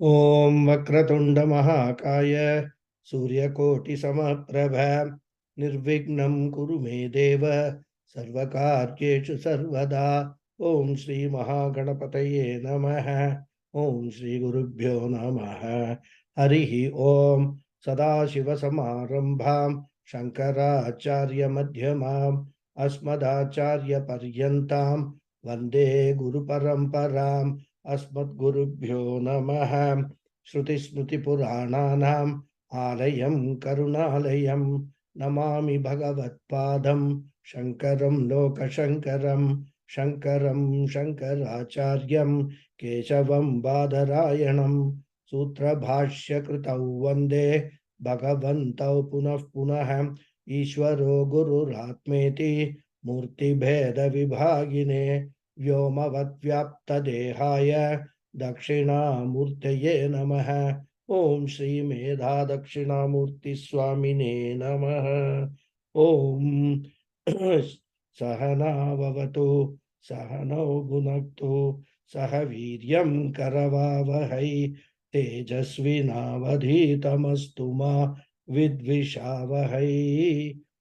Om Vakratunda Mahakaya Suryakoti Samaprabha Nirvignam Kuru Me Deva Sarvakaryeshu Sarvada Om Shri Mahaganapataye Namaha Om Shri Gurubhyo Namaha Harihi Om Sadashiva Samarambham Shankaracharya Madhyamam Asmadacharya Paryantam Vande Guru Paramparam Asmadgurubhyo Namaha Shruti Smriti Purananam Alayam Karunalayam Namami Bhagavat Padam Shankaram Loka Shankaram Shankaram Shankaracharyam Keshavam Badarayanam Sutra Bhashya Kritau Vande Bhagavantau Punah Punah Ishwaro Guru Ratmeti Murti Bheda Vibhagine व्योमवद्व्याप्तदेहाय दक्षिणामूर्तये नमः ओम श्री मेधा दक्षिणामूर्ति स्वामिने नमः ओम सहनाववतु सहनौ भुनक्तु सह वीर्यं करवावहै तेजस्विनावधीतमस्तु मा विद्विषावहै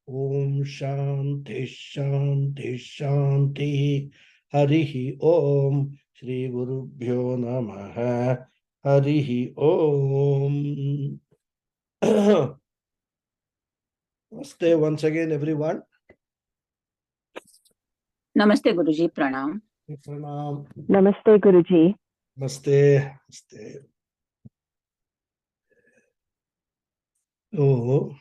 ओम शांति शांति शांति हरिहि ओम श्री गुरुभ्यो नमः हरिहि ओम Namaste once again everyone. Namaste Guruji, pranam. Pranam. Namaste Guruji. Namaste. Namaste. Oh.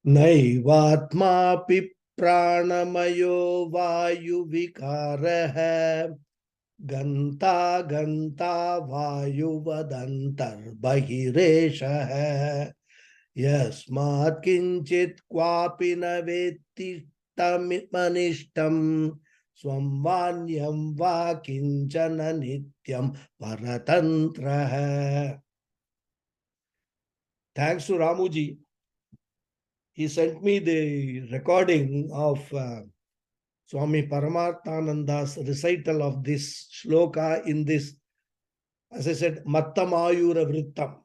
नैवात्मापि प्राणमयो वायुविकारः गन्ता गन्ता वायुवदन्तर्बहिरेषः यस्मात् किञ्चित् क्वापि न वेत्ति तमनिष्टं स्वं वान्यं वा किञ्चन नित्यं परतन्त्रः. Thanks to Ramuji. He sent me the recording of Swami Paramarthananda's recital of this shloka in this, as I said, Mattamayura Vrittam,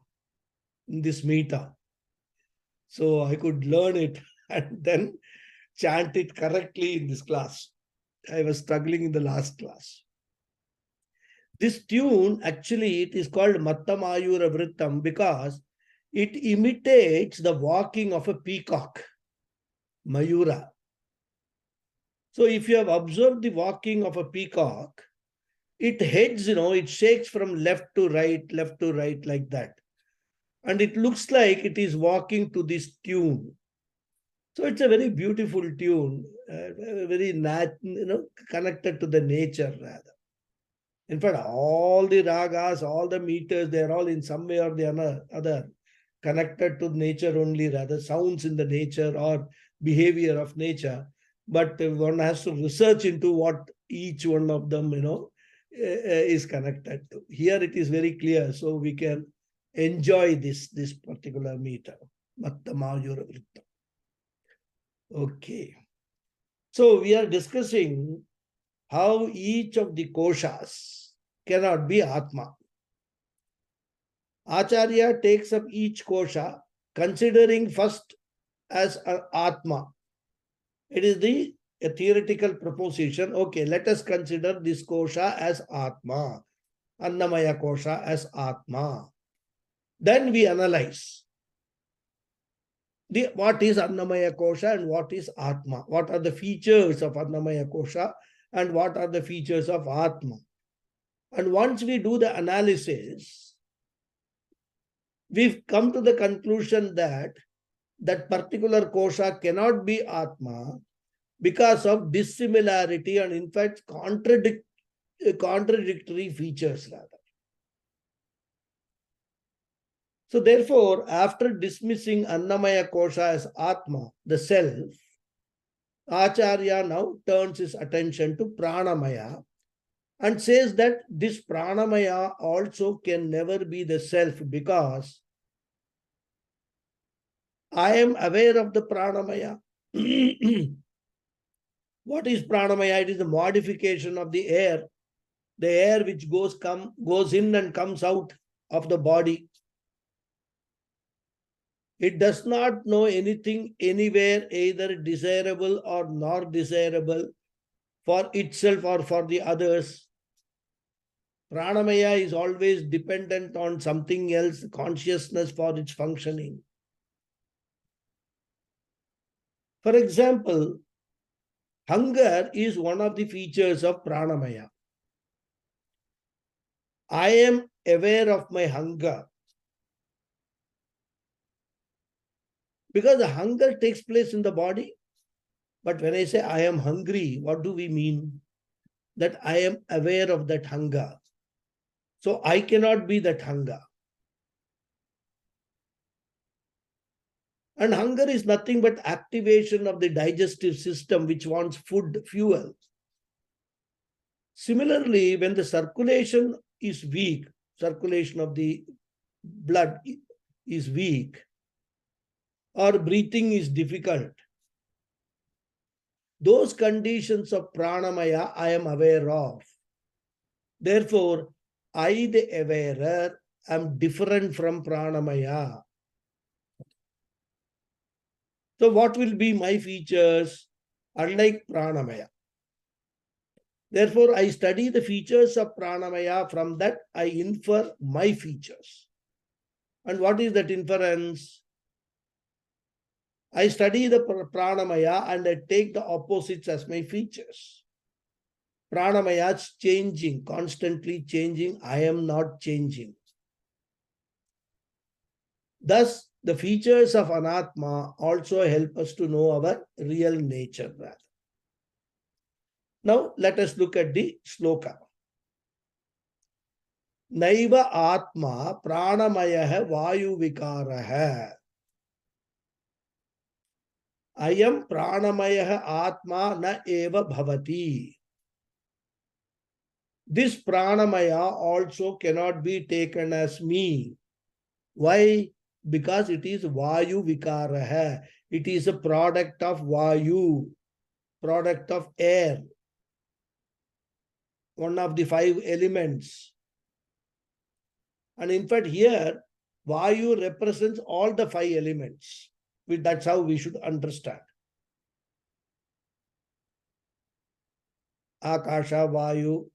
in this meter. So I could learn it and then chant it correctly in this class. I was struggling in the last class. This tune, actually, it is called Mattamayura Vrittam because it imitates the walking of a peacock, Mayura. So if you have observed the walking of a peacock, it heads, it shakes from left to right like that. And it looks like it is walking to this tune. So it's a very beautiful tune, very connected to the nature rather. In fact, all the ragas, all the meters, they are all in some way or the other connected to nature only, rather sounds in the nature or behavior of nature. But one has to research into what each one of them, is connected to. Here it is very clear, so we can enjoy this particular meter. Okay. So we are discussing how each of the koshas cannot be Atma. Acharya takes up each kosha, considering first as an Atma. It is a theoretical proposition. Okay, let us consider this kosha as Atma, Annamaya kosha as Atma. Then we analyze what is Annamaya kosha and what is Atma. What are the features of Annamaya kosha and what are the features of Atma. And once we do the analysis, we've come to the conclusion that that particular kosha cannot be Atma because of dissimilarity and in fact contradictory features rather. So therefore, after dismissing Annamaya kosha as Atma, the self, Acharya now turns his attention to Pranamaya and says that this Pranamaya also can never be the self because I am aware of the Pranamaya. What is Pranamaya? It is the modification of the air the air which goes in and comes out of the body. It does not know anything anywhere, either desirable or not desirable for itself or for the others. Pranamaya is always dependent on something else, consciousness for its functioning. For example, hunger is one of the features of pranamaya. I am aware of my hunger. Because the hunger takes place in the body. But when I say I am hungry, what do we mean? That I am aware of that hunger. So I cannot be that hunger. And hunger is nothing but activation of the digestive system which wants food, fuel. Similarly, when the circulation is weak, circulation of the blood is weak, or breathing is difficult, those conditions of pranamaya I am aware of. Therefore, I, the awarer, am different from pranamaya. So what will be my features? Unlike pranamaya. Therefore, I study the features of pranamaya. From that, I infer my features. And what is that inference? I study the pranamaya and I take the opposites as my features. Pranamaya is changing, constantly changing. I am not changing. Thus, the features of anatma also help us to know our real nature. Now, let us look at the sloka. Naiva atma pranamaya vayu vikaraha. Ayam pranamaya atma na eva bhavati. This pranamaya also cannot be taken as me. Why? Because it is vayu vikaraha. It is a product of vayu, product of air, one of the 5 elements. And in fact, here, vayu represents all the 5 elements. That's how we should understand. Akasha, vayu,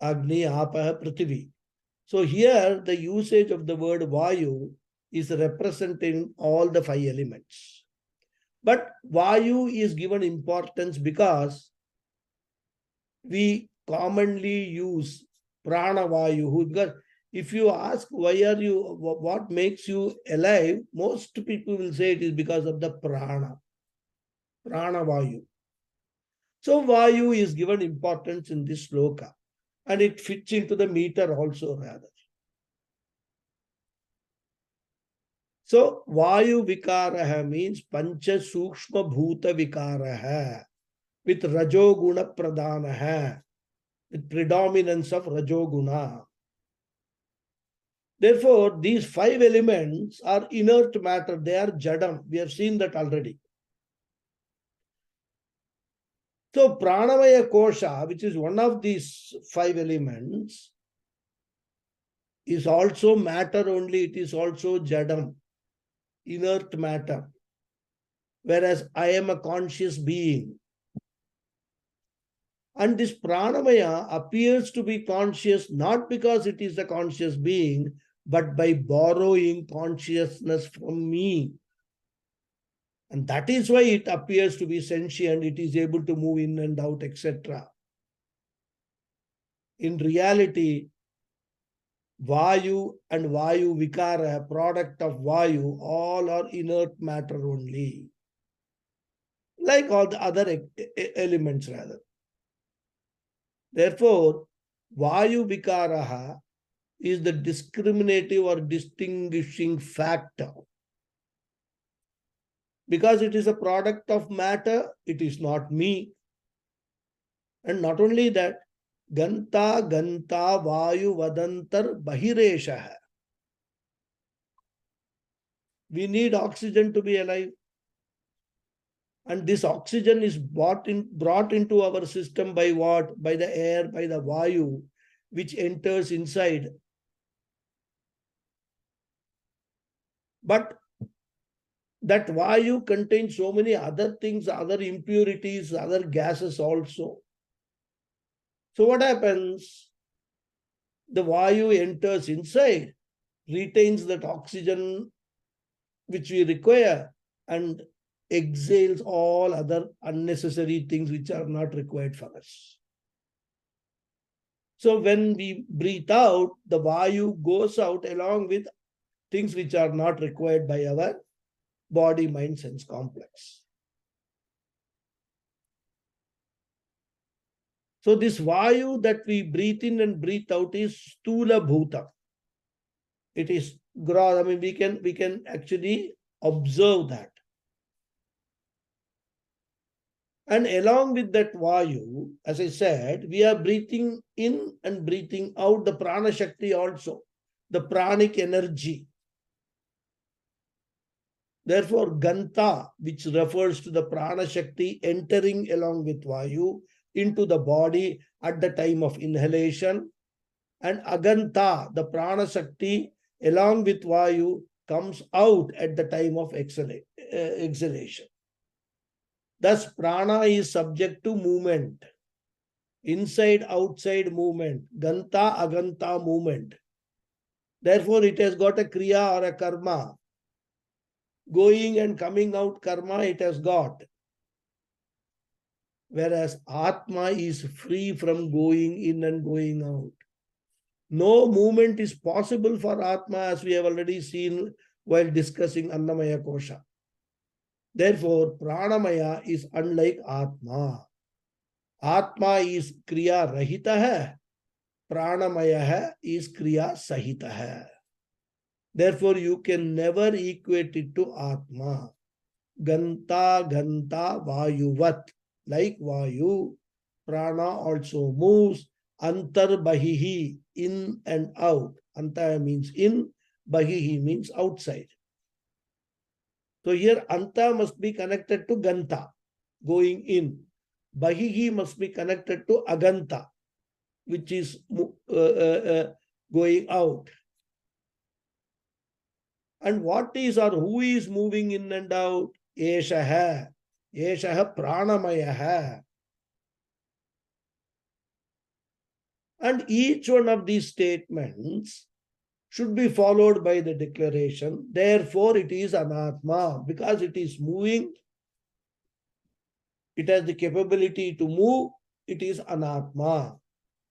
agni, apaha, prithvi. So here, the usage of the word vayu is representing all the 5 elements. But vayu is given importance because we commonly use prana vayu. Because if you ask what makes you alive, most people will say it is because of the prana vayu. So vayu is given importance in this sloka, and it fits into the meter also rather. So vayu vikaraha means pancha sukshma bhuta vikaraha with rajoguna pradanaha, with predominance of rajoguna. Therefore, these 5 elements are inert matter. They are jadam. We have seen that already. So, pranamaya kosha, which is one of these 5 elements, is also matter only. It is also jadam, inert matter. Whereas I am a conscious being. And this pranamaya appears to be conscious not because it is a conscious being, but by borrowing consciousness from me. And that is why it appears to be sentient, it is able to move in and out, etc. In reality, vayu and vayu vikara, product of vayu, all are inert matter only. Like all the other elements rather. Therefore, vayu vikaraha is the discriminative or distinguishing factor. Because it is a product of matter, it is not me. And not only that, ganta vayu vadantar bahireshaha. We need oxygen to be alive. And this oxygen is brought into our system by what? By the air, by the vayu, which enters inside. But that vayu contains so many other things, other impurities, other gases also. So what happens? The vayu enters inside, retains that oxygen which we require, and exhales all other unnecessary things which are not required for us. So when we breathe out, the vayu goes out along with things which are not required by our body, mind, sense complex. So this vayu that we breathe in and breathe out is stula bhuta. It is gross. I mean, we can actually observe that. And along with that vayu, as I said, we are breathing in and breathing out the prana shakti also, the pranic energy. Therefore, ganta, which refers to the prana shakti entering along with vayu into the body at the time of inhalation, and aganta, the prana shakti along with vayu comes out at the time of exhalation. Thus, prana is subject to movement, inside, outside movement, ganta, aganta movement. Therefore, it has got a kriya or a karma. Going and coming out karma it has got. Whereas Atma is free from going in and going out. No movement is possible for Atma, as we have already seen while discussing Annamaya Kosha. Therefore, Pranamaya is unlike Atma. Atma is Kriya Rahita hai, Pranamaya hai is Kriya Sahita hai. Therefore, you can never equate it to Atma. Ganta, ganta, vayuvat. Like vayu, prana also moves. Antar bahihi, in and out. Anta means in, bahihi means outside. So here anta must be connected to ganta, going in. Bahihi must be connected to aganta, which is going out. And what is or who is moving in and out? Eshaha. Eshaha pranamayaha. And each one of these statements should be followed by the declaration. Therefore, it is anatma. Because it is moving, it has the capability to move, it is anatma.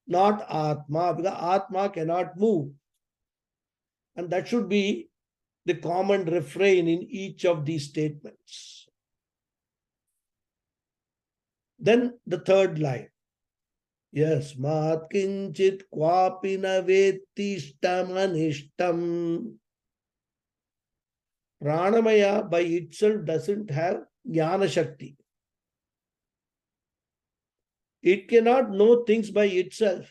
Not atma, because atma cannot move. And that should be the common refrain in each of these statements. Then the third line. Yasmat kinchit kwapi na vetishtam anishtam. Pranamaya by itself doesn't have jnana shakti. It cannot know things by itself.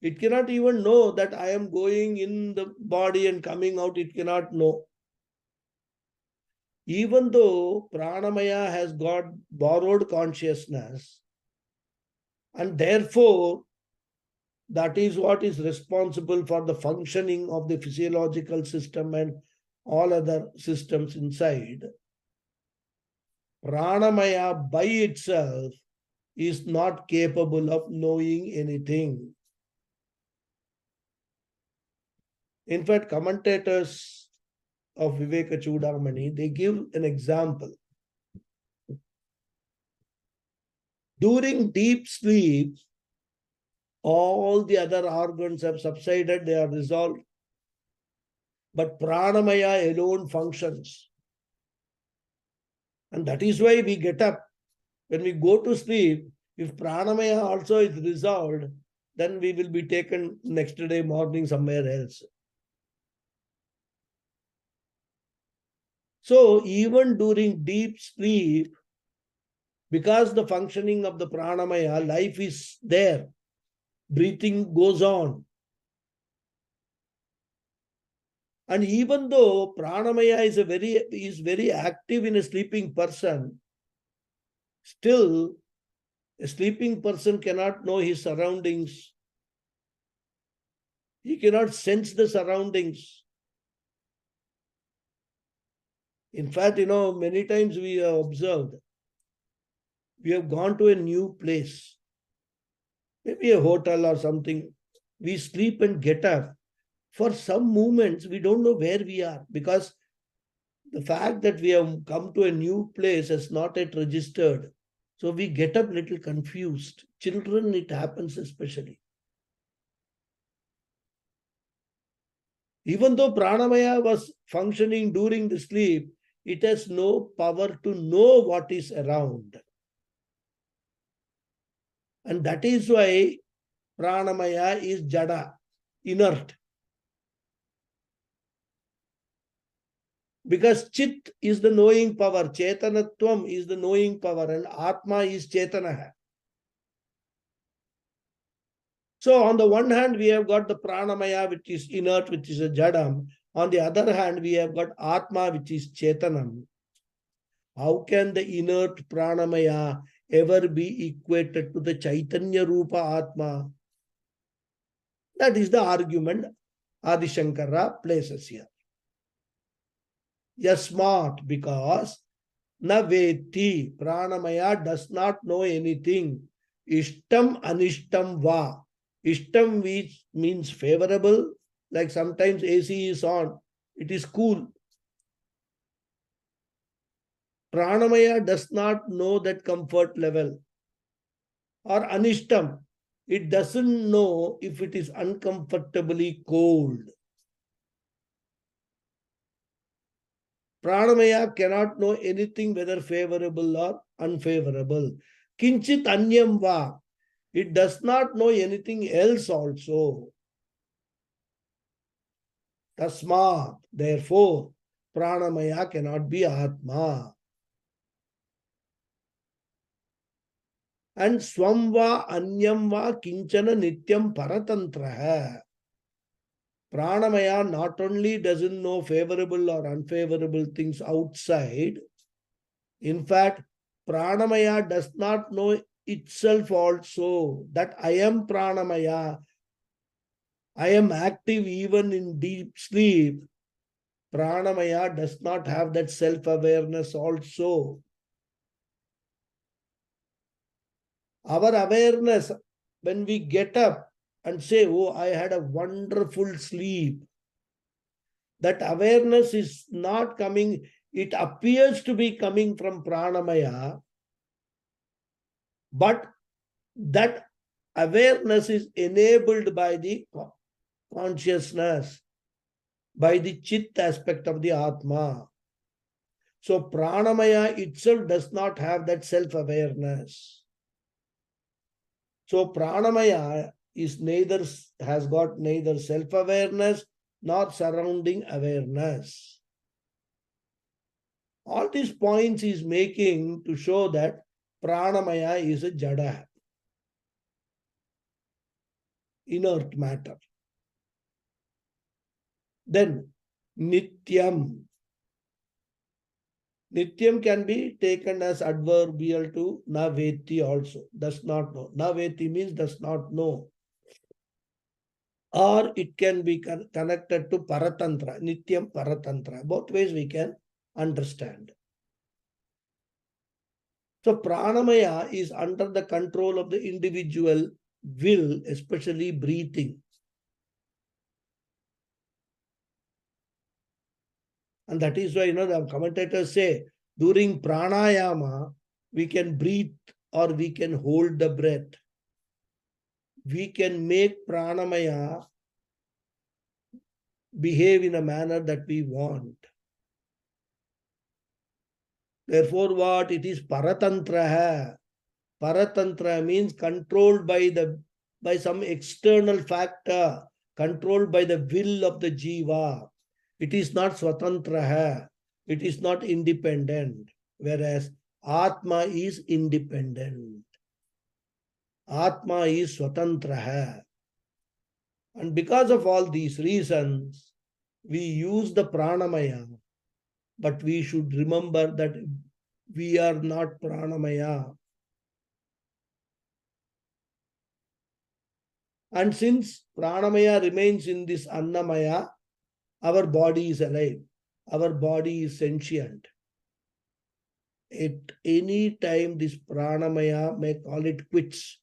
It cannot even know that I am going in the body and coming out. It cannot know. Even though Pranamaya has got borrowed consciousness, and therefore that is what is responsible for the functioning of the physiological system and all other systems inside. Pranamaya by itself is not capable of knowing anything. In fact, commentators of Vivekachudamani, they give an example. During deep sleep, all the other organs have subsided, they are resolved. But Pranamaya alone functions. And that is why we get up. When we go to sleep, if Pranamaya also is resolved, then we will be taken next day morning somewhere else. So even during deep sleep, because the functioning of the Pranamaya, life is there. Breathing goes on. And even though Pranamaya is very active in a sleeping person, Still, a sleeping person cannot know his surroundings. He cannot sense the surroundings. In fact, many times we have observed, we have gone to a new place, maybe a hotel or something. We sleep and get up. For some moments, we don't know where we are because the fact that we have come to a new place has not yet registered. So we get up little confused. Children, it happens especially. Even though pranamaya was functioning during the sleep, it has no power to know what is around. And that is why pranamaya is jada, inert. Because chit is the knowing power, chetanatvam is the knowing power, and atma is chetanaha. So on the one hand, we have got the pranamaya, which is inert, which is a jadam. On the other hand, we have got atma, which is chetanam. How can the inert pranamaya ever be equated to the Chaitanya Rupa Atma? That is the argument Adi Shankara places here. Yasmat, because na veti, pranamaya does not know anything. Ishtam anishtam va. Ishtam, which means favorable, like sometimes AC is on, it is cool. Pranamaya does not know that comfort level. Or anishtam, it doesn't know if it is uncomfortably cold. Pranamaya cannot know anything whether favorable or unfavorable. Kinchit anyam va, it does not know anything else also. Tasmat, therefore, pranamaya cannot be atma. And swamva anyamva kinchana nityam paratantraha. Pranamaya not only doesn't know favorable or unfavorable things outside, in fact, pranamaya does not know itself also, that I am pranamaya, I am active even in deep sleep. Pranamaya does not have that self-awareness also. Our awareness, when we get up and say, oh, I had a wonderful sleep, that awareness is not coming, it appears to be coming from pranamaya, but that awareness is enabled by the consciousness, by the chit aspect of the atma. So pranamaya itself does not have that self-awareness. So pranamaya has got neither self-awareness nor surrounding awareness. All these points he is making to show that pranamaya is a jada, inert matter. Then nityam. Nityam can be taken as adverbial to na veti also, does not know. Na veti means does not know. Or it can be connected to paratantra, nityam paratantra. Both ways we can understand. So pranamaya is under the control of the individual will, especially breathing. And that is why, the commentators say, during pranayama, we can breathe or we can hold the breath. We can make pranamaya behave in a manner that we want. Therefore, what? It is paratantra. Paratantra means controlled by some external factor, controlled by the will of the jiva. It is not swatantra. It is not independent. Whereas Atma is independent. Atma is swatantra. And because of all these reasons, we use the pranamaya, but we should remember that We are not pranamaya. And since pranamaya remains in this annamaya, our body is alive. Our body is sentient. At any time, this pranamaya may call it quits.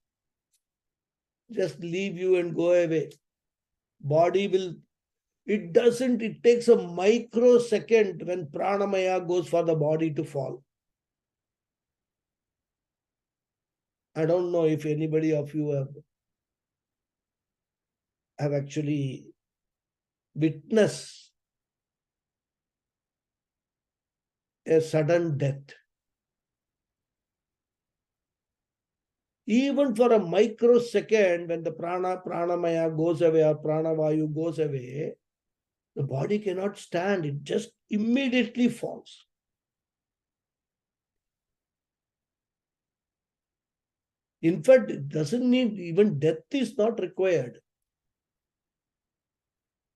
Just leave you and go away. Body will, it takes a microsecond when pranamaya goes for the body to fall. I don't know if anybody of you have actually witnessed a sudden death. Even for a microsecond, when the pranamaya goes away or pranavayu goes away, the body cannot stand. It just immediately falls. In fact, it doesn't need, even death is not required.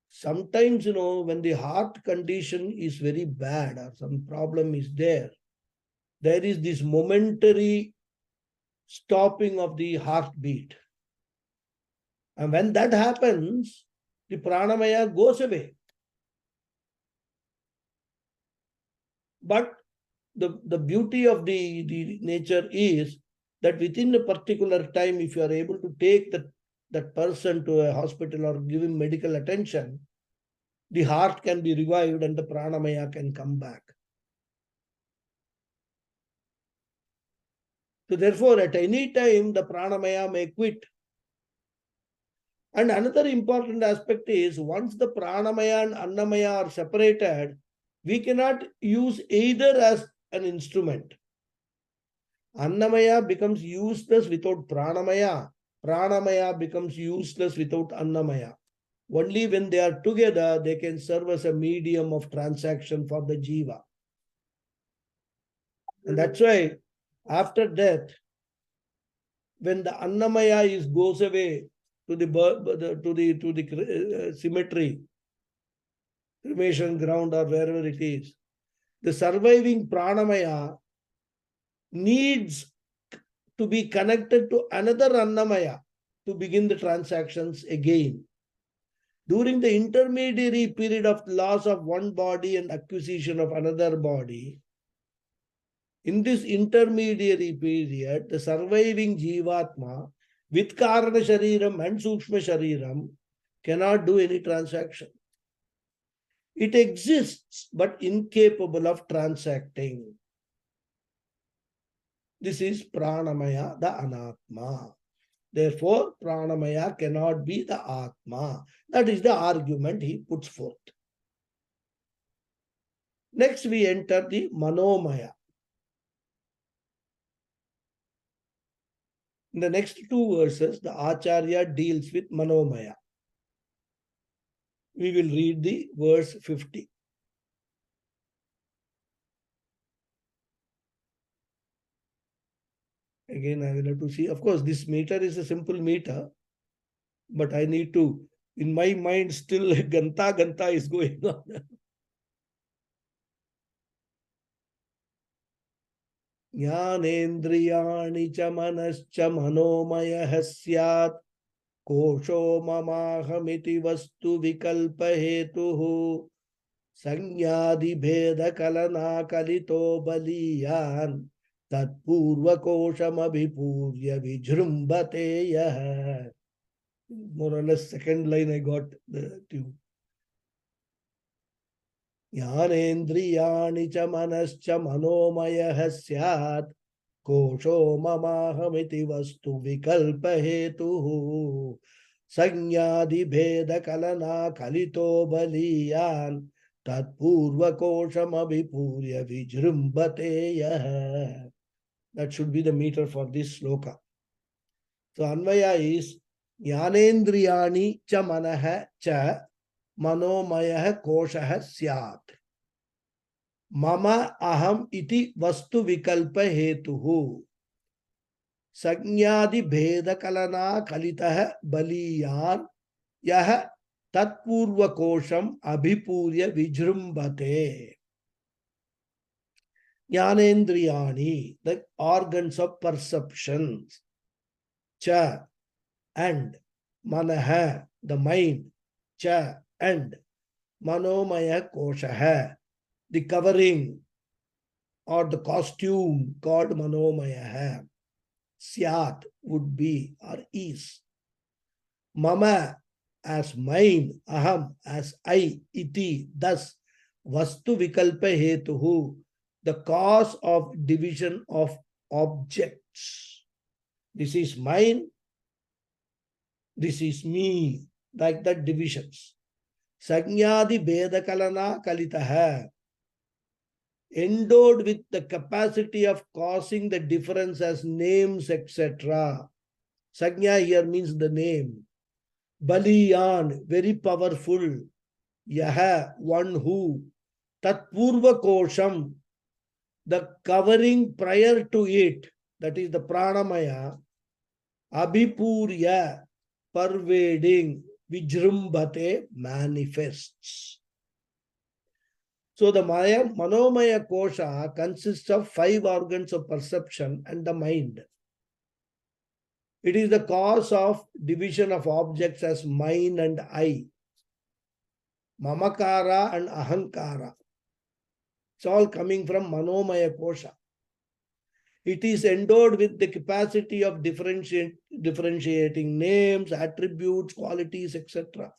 Sometimes, when the heart condition is very bad or some problem is there is this momentary stopping of the heartbeat. And when that happens, the pranamaya goes away. But the beauty of the nature is that within a particular time, if you are able to take that person to a hospital or give him medical attention, the heart can be revived and the pranamaya can come back. So therefore, at any time, the pranamaya may quit. And another important aspect is, once the pranamaya and annamaya are separated, we cannot use either as an instrument. Annamaya becomes useless without pranamaya. Pranamaya becomes useless without annamaya. Only when they are together, they can serve as a medium of transaction for the jiva. And that's why after death, when the annamaya goes away to the cemetery, cremation ground or wherever it is, the surviving pranamaya needs to be connected to another annamaya to begin the transactions again. During the intermediary period of loss of one body and acquisition of another body, in this intermediary period, the surviving jivatma with karana shariram and sukshma shariram cannot do any transaction. It exists, but incapable of transacting. This is pranamaya, the anatma. Therefore, pranamaya cannot be the atma. That is the argument he puts forth. Next, we enter the manomaya. In the next two verses, the Acharya deals with manomaya. We will read the verse 50. Again, I will have to see. Of course, this meter is a simple meter, but I need to, in my mind, still Ganta is going on. Jnanendriyani cha manascha manomaya syat kosho mamahamiti vastu vikalpa hetuhu sangyadi bheda kalana kalito baliyan tatpurva kosham abhipurya vijrumbate yah. More or less second line I got the tune. Jnanendriyani cha manascha manomaya syat kosho mamahamiti vastu vikalpa hetuhu sangyadi bheda kalana kalito baliyan tatpurva kosham abhipurya vijrumbate yah. That should be the meter for this sloka. So Anvaya is Jnanendriyani cha manaha cha manomaya kosha syat. Mama aham iti vastu vikalpa hetuhu. Sagnadi bheda kalana kalitaha baliyan yah tatpurva kosham abhipurya vijrumbate. Jnanendriyani, the organs of perceptions. Cha, and Manaha, the mind. Cha, and Manomaya Koshaha, the covering or the costume called Manomaya. Syat would be or is. Mama as mine, aham as I, iti, thus, vastu vikalpa hetuhu, the cause of division of objects. This is mine, this is me, like that divisions. Sanyadi Bedakalana Kalitaha, endowed with the capacity of causing the difference as names, etc. Sanya here means the name. Baliyan, very powerful. Yaha, one who. Tat Purva Kosham, the covering prior to it, that is the Pranamaya. Abhipurya, pervading. Vijrumbhate, manifests. So the Manomaya Kosha consists of 5 organs of perception and the mind. It is the cause of division of objects as mine and I. Mamakara and Ahankara. It's all coming from Manomaya Kosha. It is endowed with the capacity of differentiating names, attributes, qualities, etc.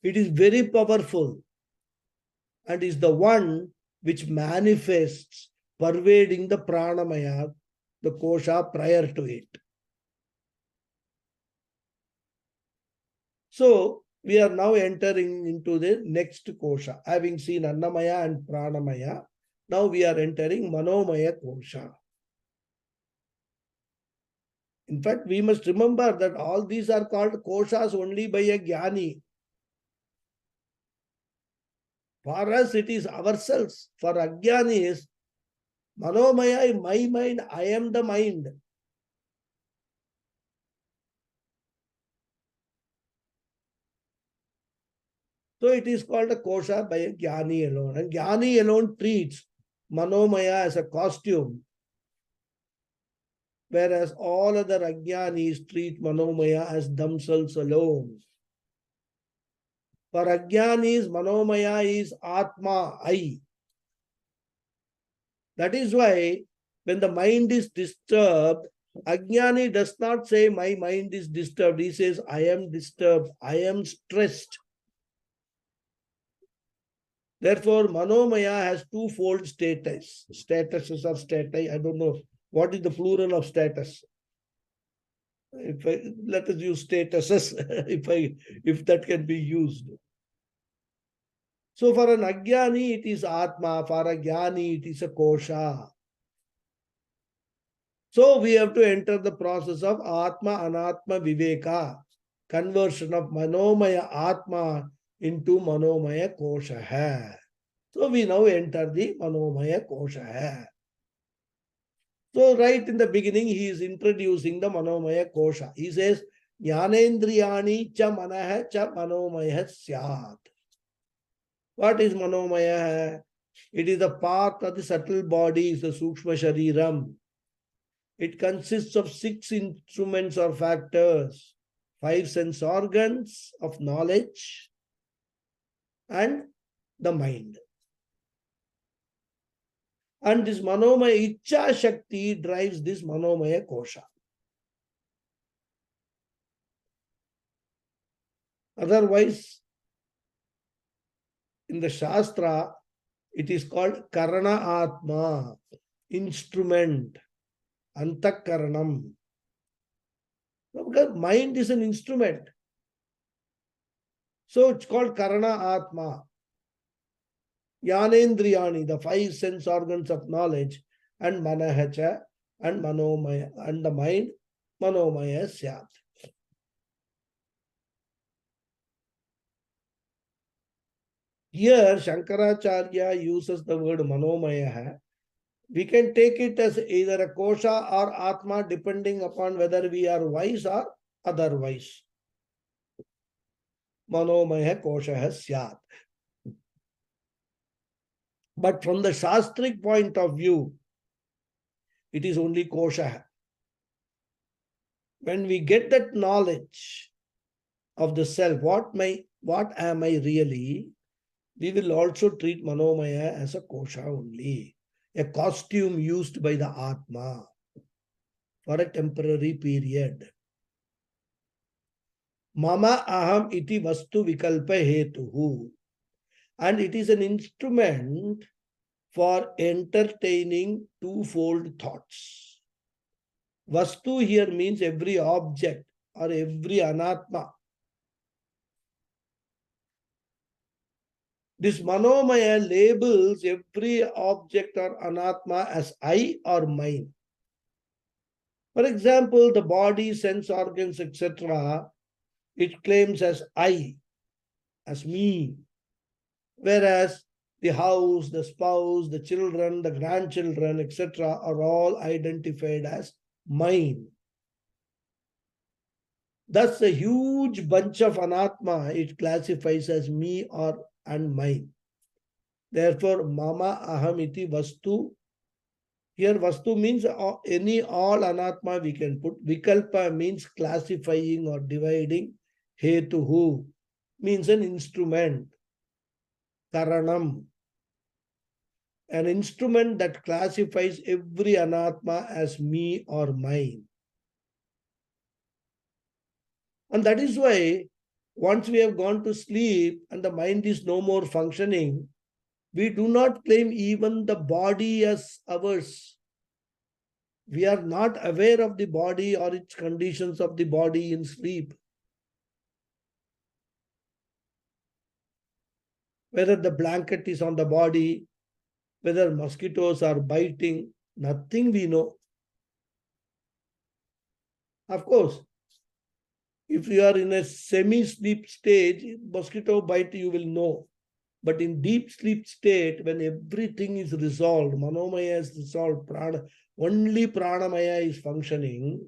It is very powerful and is the one which manifests, pervading the Pranamaya, the Kosha prior to it. So, we are now entering into the next Kosha. Having seen Annamaya and Pranamaya, now we are entering Manomaya Kosha. In fact, we must remember that all these are called Koshas only by a Jnani. For us, it is ourselves. For Ajnanis, Manomaya is my mind, I am the mind. So it is called a kosha by a Jnani alone. And Jnani alone treats Manomaya as a costume, whereas all other Ajnanis treat Manomaya as themselves alone. For Ajnanis, Manomaya is Atma, I. That is why when the mind is disturbed, Ajnani does not say my mind is disturbed. He says I am disturbed, I am stressed. Therefore, Manomaya has twofold status. Statuses or stati, I don't know. What is the plural of status? Let us use statuses if that can be used. So for an Ajnani, it is Atma. For a Jnani, it is a Kosha. So we have to enter the process of Atma Anatma Viveka, conversion of Manomaya Atma into Manomaya Kosha. So we now enter the Manomaya Kosha. So right in the beginning, he is introducing the Manomaya Kosha. He says, Jnanendriyani cha manaha cha manomaya syat. What is Manomaya? It is the part of the subtle body, is the Sukshma Shariram. It consists of 6 instruments or factors, 5 sense organs of knowledge, and the mind. And this Manomaya Ichcha Shakti drives this Manomaya Kosha. Otherwise, in the Shastra, it is called Karana Atma, instrument, Antakaranam. Because mind is an instrument. So it's called Karana Atma. Jnanendriyani, the 5 sense organs of knowledge, and Manahacha, and Manomaya, and the mind, Manomaya Syat. Here, Shankaracharya uses the word Manomaya. We can take it as either a Kosha or Atma, depending upon whether we are wise or otherwise. Manomaya Kosha Syat. But from the Shastric point of view, it is only kosha. When we get that knowledge of the self, what am I really, we will also treat Manomaya as a kosha only, a costume used by the Atma for a temporary period. Mama aham iti vastu vikalpa hetuhu. And it is an instrument for entertaining twofold thoughts. Vastu here means every object or every anatma. This Manomaya labels every object or anatma as I or mine. For example, the body, sense organs, etc., it claims as I, as me. Whereas the house, the spouse, the children, the grandchildren, etc., are all identified as mine. Thus, a huge bunch of anatma, it classifies as me or and mine. Therefore, mama aham iti vastu. Here, vastu means any all anatma we can put. Vikalpa means classifying or dividing. Hetuhu means an instrument. Karanam, an instrument that classifies every anatma as me or mine. And that is why once we have gone to sleep and the mind is no more functioning, we do not claim even the body as ours. We are not aware of the body or its conditions of the body in sleep. Whether the blanket is on the body, whether mosquitoes are biting, nothing we know. Of course, if you are in a semi-sleep stage, mosquito bite you will know. But in deep sleep state, when everything is resolved, Manomaya is resolved, only Pranamaya is functioning,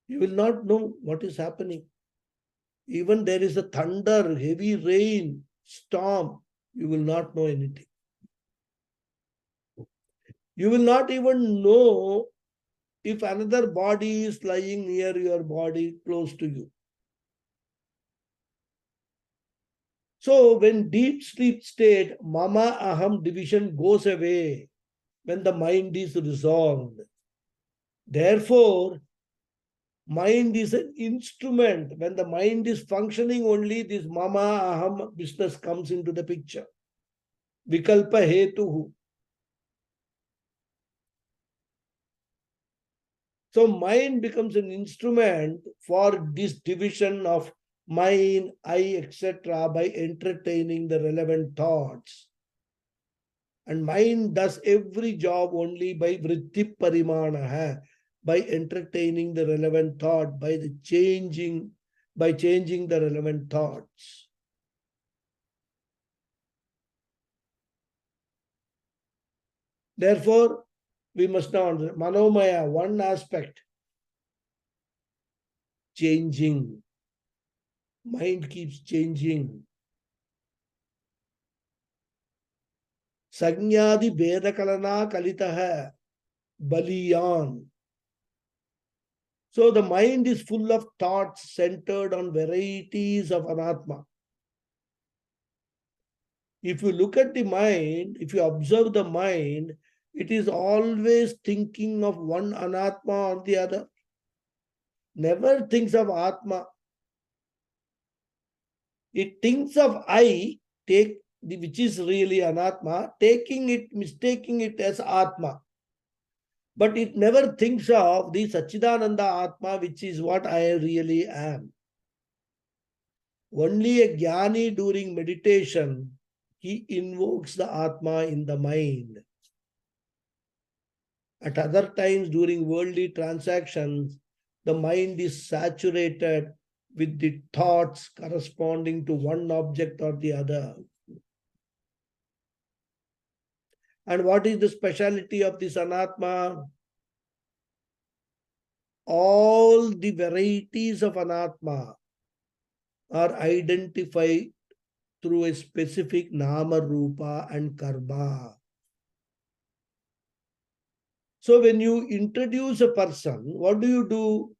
you will not know what is happening. Even there is a thunder, heavy rain, storm, you will not know anything. You will not even know if another body is lying near your body, close to you. So when deep sleep state, mama aham division goes away when the mind is resolved. Therefore, mind is an instrument. When the mind is functioning, only this mama aham business comes into the picture. Vikalpa hetuhu. So mind becomes an instrument for this division of mine, I, etc. by entertaining the relevant thoughts. And mind does every job only by vritti parimana, by entertaining the relevant thought, by changing the relevant thoughts. Therefore, we must now understand Manomaya, one aspect, changing. Mind keeps changing. Sanyadi Vedakalana Kalitaha Baliyan. So the mind is full of thoughts centered on varieties of anatma. If you look at the mind, if you observe the mind, it is always thinking of one anatma or the other. Never thinks of atma. It thinks of I, which is really anatma, mistaking it as atma. But it never thinks of the Sachidananda Atma, which is what I really am. Only a Jnani during meditation, he invokes the Atma in the mind. At other times during worldly transactions, the mind is saturated with the thoughts corresponding to one object or the other. And what is the speciality of this Anatma? All the varieties of Anatma are identified through a specific nama, rupa, and karma. So when you introduce a person, what do?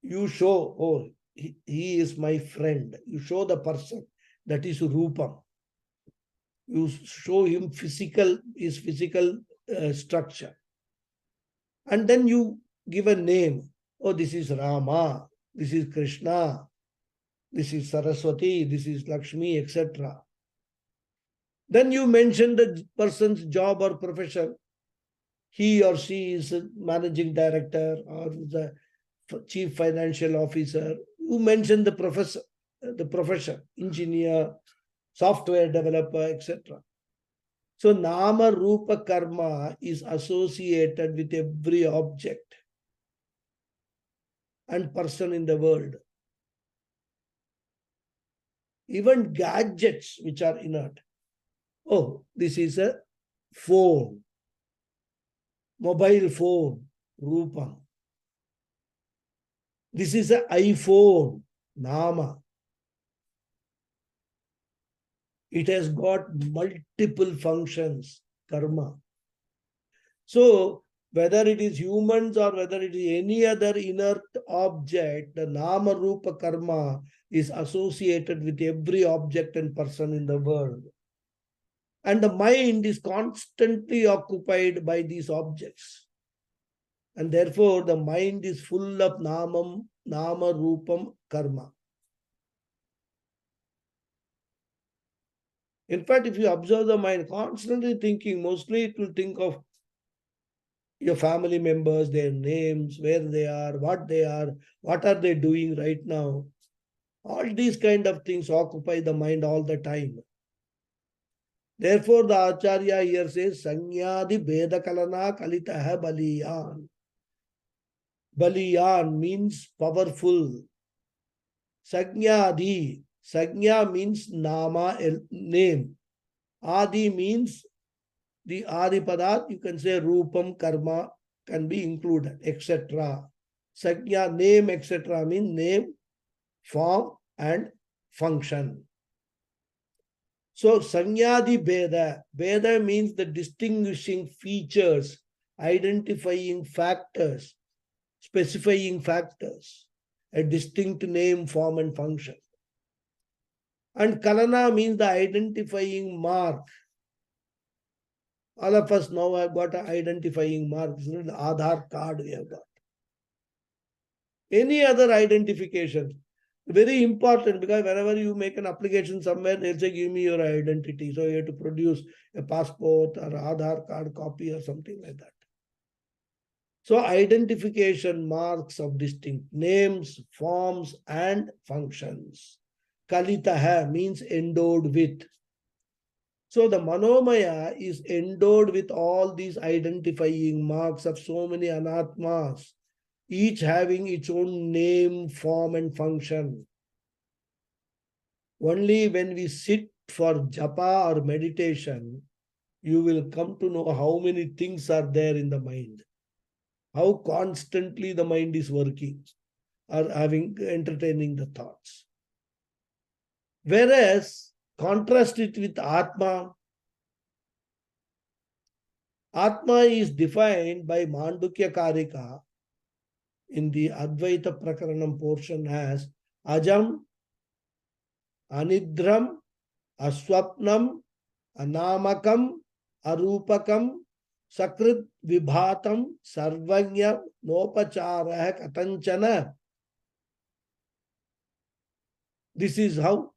You show, oh, he is my friend. You show the person. That is rupam. You show him his physical structure. And then you give a name. Oh, this is Rama. This is Krishna. This is Saraswati. This is Lakshmi, etc. Then you mention the person's job or profession. He or she is a managing director or the chief financial officer. You mention the profession, engineer, software developer, etc. So nama, rupa, karma is associated with every object and person in the world. Even gadgets which are inert. Oh, this is a phone, mobile phone, rupa. This is an iPhone, nama. It has got multiple functions, karma. So, whether it is humans or whether it is any other inert object, the nama, rupa, karma is associated with every object and person in the world. And the mind is constantly occupied by these objects. And therefore, the mind is full of nama, rupam, karma. In fact, if you observe the mind constantly thinking, mostly it will think of your family members, their names, where they are, what are they doing right now. All these kind of things occupy the mind all the time. Therefore, the Acharya here says, Sanyadi Vedakalana Kalitaha Baliyan. Baliyan means powerful. Sanyadi. Sanya means nama, name. Adi means the Adi Padat, you can say Rupam, Karma can be included, etc. Sanya, name, etc. means name, form, and function. So, Sanyadi Beda. Beda means the distinguishing features, identifying factors, specifying factors, a distinct name, form, and function. And Kalana means the identifying mark. All of us now have got an identifying mark. The Aadhaar card we have got. Any other identification, very important, because whenever you make an application somewhere, they'll say, give me your identity. So you have to produce a passport or Aadhaar card copy or something like that. So identification marks of distinct names, forms, and functions. Kalitaha means endowed with. So the Manomaya is endowed with all these identifying marks of so many anatmas, each having its own name, form, and function. Only when we sit for japa or meditation, you will come to know how many things are there in the mind, how constantly the mind is working or entertaining the thoughts. Whereas, contrast it with Atma. Atma is defined by Mandukya Karika in the Advaita Prakaranam portion as Ajam, Anidram, Aswapnam, Anamakam, Arupakam, Sakrit Vibhatam, Sarvanya, Nopachara, Katanchana. This is how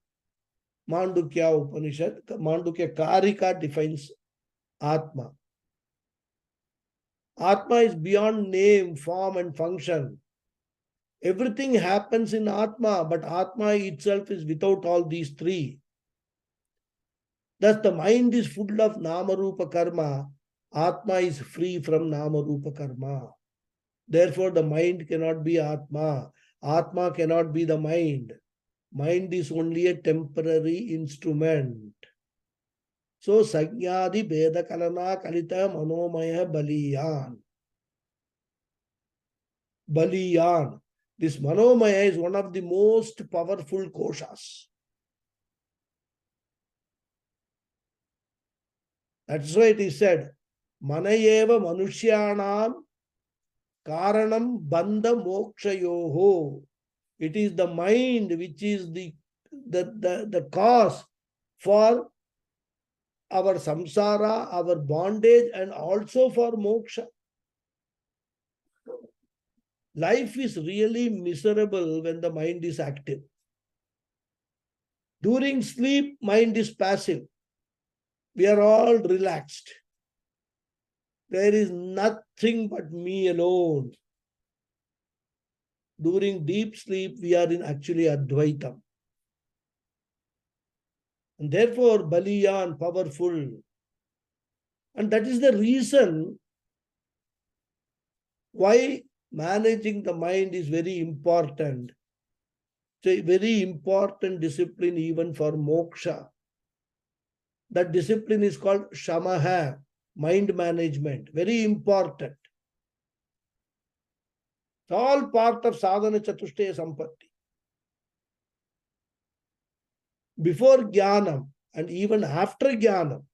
Mandukya Upanishad, Mandukya Karika defines Atma. Atma is beyond name, form, and function. Everything happens in Atma, but Atma itself is without all these three. Thus, the mind is full of Nama Rupa Karma. Atma is free from Nama Rupa Karma. Therefore, the mind cannot be Atma. Atma cannot be the mind. Mind is only a temporary instrument. So, Sanyadi Veda Kalana Kalita Manomaya Baliyan. Baliyan. This Manomaya is one of the most powerful koshas. That's why it is said, Manayeva Manushyanam Karanam Bandha Mokshayoho. It is the mind which is the cause for our samsara, our bondage, and also for moksha. Life is really miserable when the mind is active. During sleep, mind is passive. We are all relaxed. There is nothing but me alone. During deep sleep, we are in actually Advaitam. And therefore, Baliyan, powerful. And that is the reason why managing the mind is very important. It's a very important discipline even for moksha. That discipline is called shamaha, mind management. Very important. It's all part of sadhana chatushtaya sampatti. Before jnanam and even after jnanam,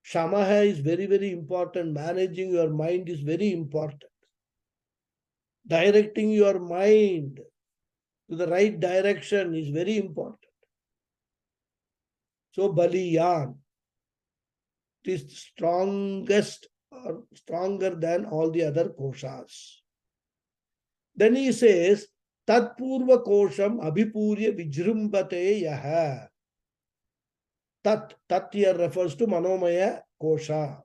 shamaha is very, very important. Managing your mind is very important. Directing your mind to the right direction is very important. So Baliyan is strongest or stronger than all the other koshas. Then he says, Tat Purva Kosham Abhipurya Vijrumbate Yaha. Tat here refers to Manomaya Kosha.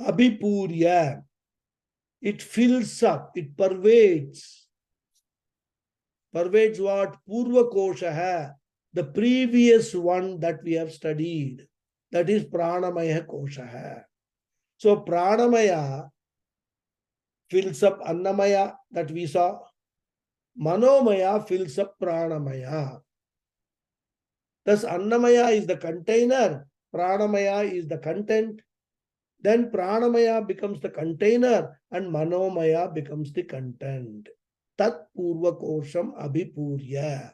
Abhipurya. It fills up, it pervades. Pervades what? Purva Kosha, the previous one that we have studied. That is Pranamaya Kosha. So Pranamaya fills up Annamaya that we saw. Manomaya fills up Pranamaya. Thus Annamaya is the container, Pranamaya is the content. Then Pranamaya becomes the container and Manomaya becomes the content. Tat Purva Kosham Abhipurya.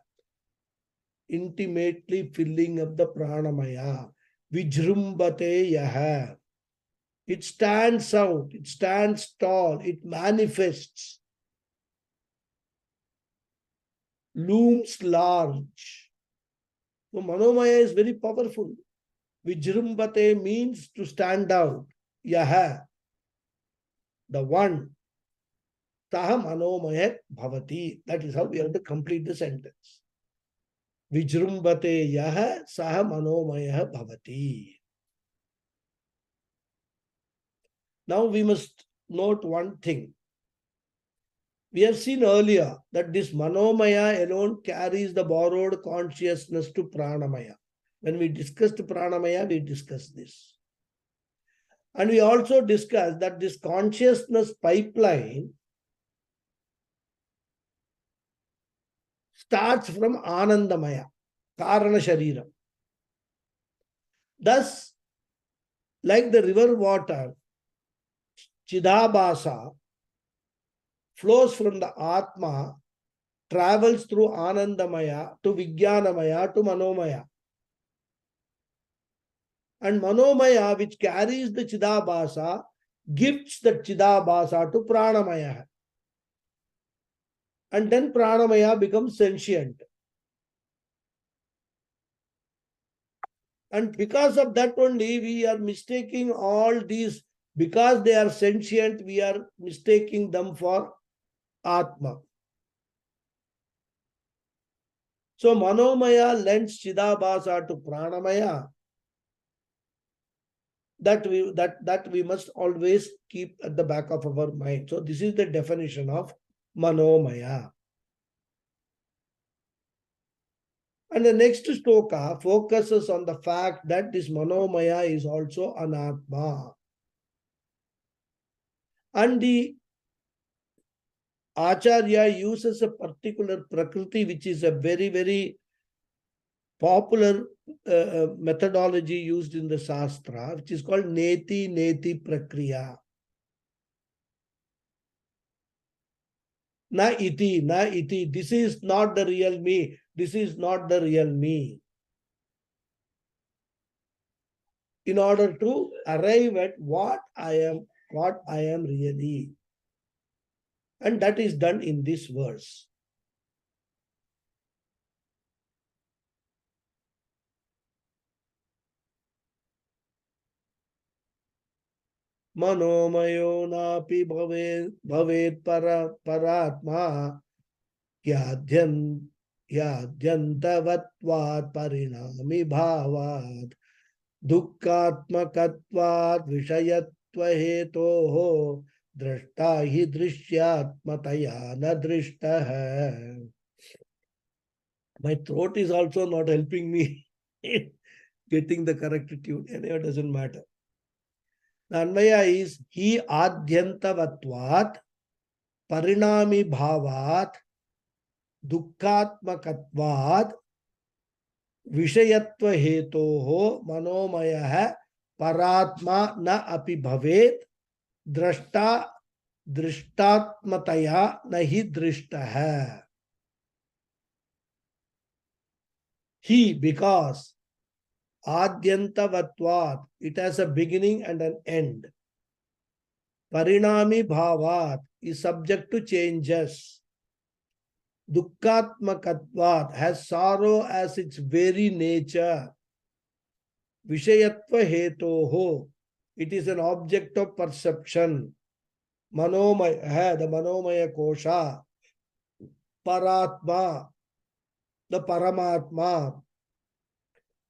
Intimately filling up the Pranamaya. Vijrumbate Yaha. It stands out, it stands tall, it manifests, looms large. So Manomaya is very powerful. Vijrumbate means to stand out. Yaha, the one. Taha Manomaya Bhavati. That is how we have to complete the sentence. Vijrumbate Yaha, Saha Manomaya Bhavati. Now we must note one thing. We have seen earlier that this Manomaya alone carries the borrowed consciousness to Pranamaya. When we discussed Pranamaya, we discussed this. And we also discussed that this consciousness pipeline starts from Anandamaya, Karana Shariram. Thus, like the river water, Chidabhasa flows from the Atma, travels through Anandamaya to Vijnanamaya to Manomaya. And Manomaya, which carries the Chidabhasa, gives the Chidabhasa to Pranamaya. And then Pranamaya becomes sentient. And because of that only, we are mistaking all these, because they are sentient, we are mistaking them for Atma. So Manomaya lends Chidabhasa to Pranamaya. That we must always keep at the back of our mind. So this is the definition of Manomaya. And the next shloka focuses on the fact that this Manomaya is also Anatma. And the Acharya uses a particular Prakriti, which is a very, very popular methodology used in the Shastra, which is called Neti Neti Prakriya. Na iti. This is not the real me. This is not the real me. in order to arrive at what I am really. And that is done in this verse. Manomayo napi bhavet paratma yadyantavatvat parinami bhavat dukkatmakatvat vishayatva hetoho drashta hi drishyatmataya na drishtaha. My throat is also not helping me getting the correct tune. Anyway, it doesn't matter. The Anvaya is he adhyantavatvat parinami bhavat dukkatmakatvat vishayatva hetoho manomaya paratma na api bhavet drashta drishtatmataya nahi drishtaha. He, because adhyantavatvat, it has a beginning and an end. Parinami bhavat is subject to changes. Dukkatmakatvat has sorrow as its very nature. Vishayatva hetoho, it is an object of perception. Manomaya, the manomaya kosha. Paratma, the paramatma.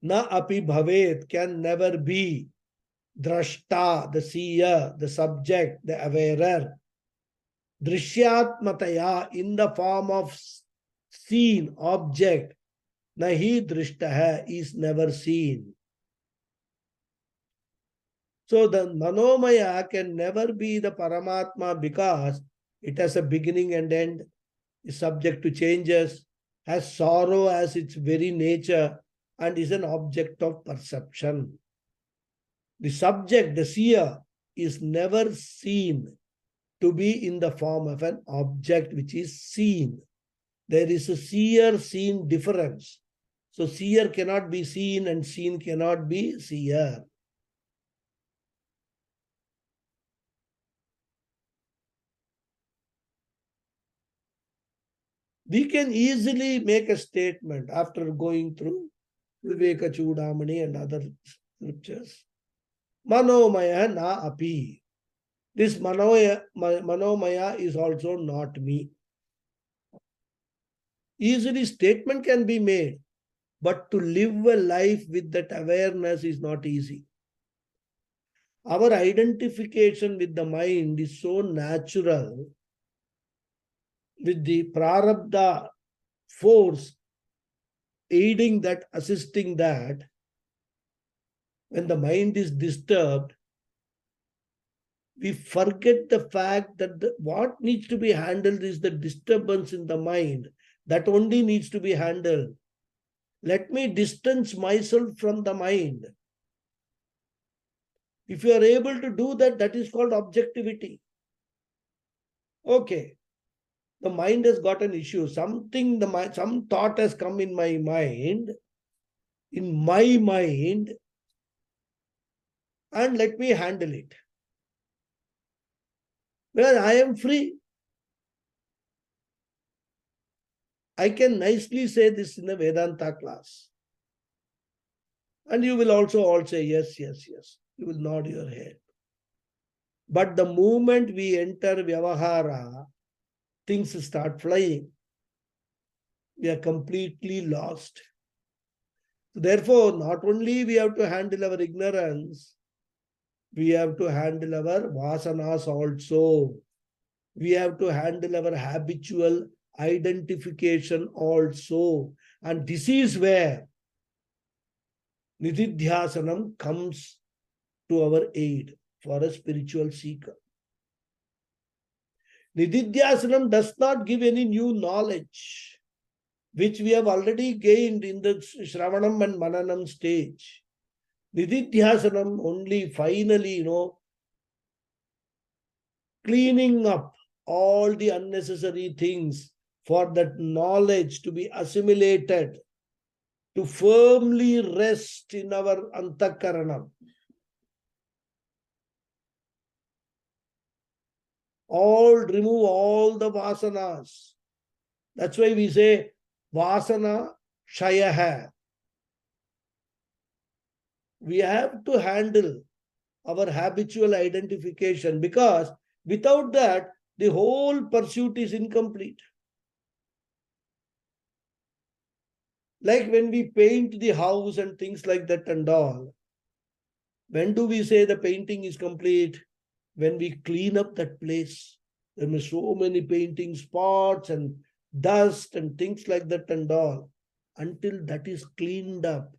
Na api bhavet, can never be. Drashta, the seer, the subject, the awarer. Drishyatmataya, in the form of seen object. Nahi drishtaha, is never seen. So the manomaya can never be the paramatma because it has a beginning and end, is subject to changes, has sorrow as its very nature, and is an object of perception. The subject, the seer, is never seen to be in the form of an object which is seen. There is a seer-seen difference. So seer cannot be seen and seen cannot be seer. We can easily make a statement after going through Vivekachudamani and other scriptures. Manomaya na api. This manomaya is also not me. Easily statement can be made, but to live a life with that awareness is not easy. Our identification with the mind is so natural, with the prarabdha force aiding that, assisting that, when the mind is disturbed, we forget the fact that what needs to be handled is the disturbance in the mind. That only needs to be handled. Let me distance myself from the mind. If you are able to do that, that is called objectivity. Okay, the mind has got an issue. Some thought has come in my mind, and let me handle it. Because I am free. I can nicely say this in a Vedanta class. And you will also all say, yes, yes, yes. You will nod your head. But the moment we enter Vyavahara, things start flying. We are completely lost. Therefore, not only we have to handle our ignorance, we have to handle our vasanas also. We have to handle our habitual identification also. And this is where Nididhyasanam comes to our aid for a spiritual seeker. Nididhyasanam does not give any new knowledge, which we have already gained in the Shravanam and Mananam stage. Nididhyasanam only finally, cleaning up all the unnecessary things for that knowledge to be assimilated, to firmly rest in our antakaranam. remove all the vasanas. That's why we say vasana shayaha. We have to handle our habitual identification, because without that, the whole pursuit is incomplete. Like when we paint the house and things like that and all, when do we say the painting is complete? When we clean up that place. There are so many painting spots and dust and things like that and all. Until that is cleaned up,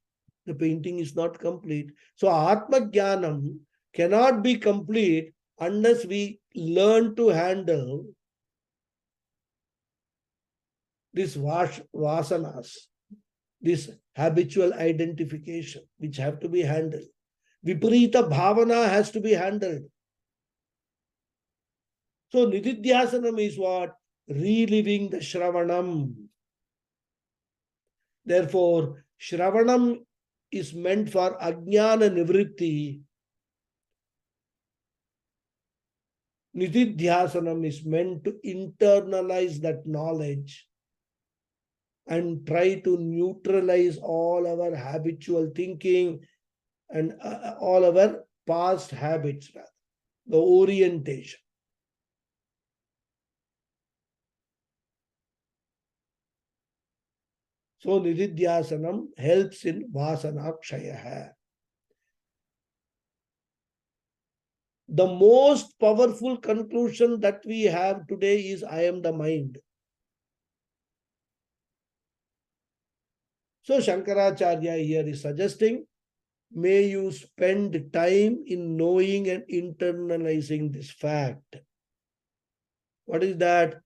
the painting is not complete. So Atma Jnanam cannot be complete unless we learn to handle these vasanas, this habitual identification, which have to be handled. Viparita bhavana has to be handled. So nididhyasanam is what? Reliving the Shravanam. Therefore, Shravanam is meant for Ajnana Nivritti. Nididhyasanam is meant to internalize that knowledge and try to neutralize all our habitual thinking and all our past habits, the orientation. So Nididhyasanam helps in Vasanakshaya. The most powerful conclusion that we have today is I am the mind. So Shankaracharya here is suggesting, may you spend time in knowing and internalizing this fact. What is that?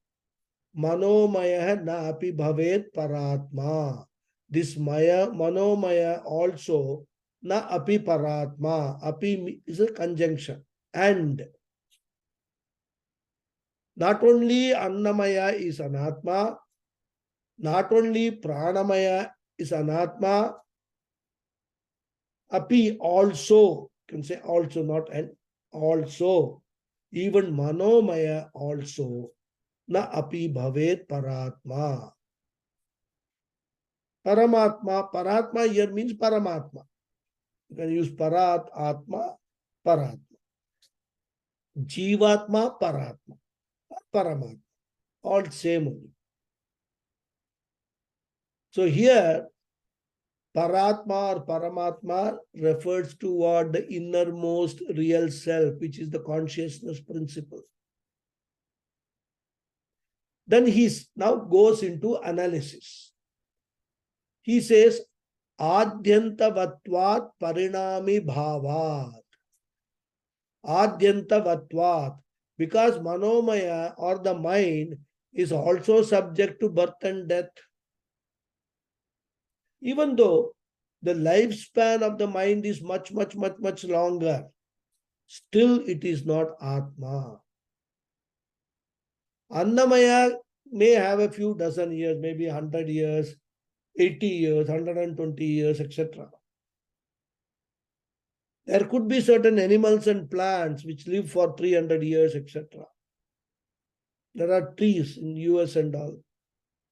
Manomaya na api bhavet paratma. This manomaya also na api paratma. Api is a conjunction. And not only Annamaya is anatma, not only Pranamaya is anatma, api also, you can say also, not and also, even Manomaya also, na api bhavet paratma. Paramatma, paratma here means Paramatma. You can use parat, atma, paratma. Jivatma, paratma, paramatma. All same only. So here, Paratma or Paramatma refers to what? The innermost real self, which is the consciousness principle. Then he now goes into analysis. He says, Adyantavatvat parinami bhavat. Adyantavatvat. Because Manomaya or the mind is also subject to birth and death. Even though the lifespan of the mind is much longer, still it is not Atma. Annamaya may have a few dozen years, maybe 100 years, 80 years, 120 years, etc. There could be certain animals and plants which live for 300 years, etc. There are trees in US and all.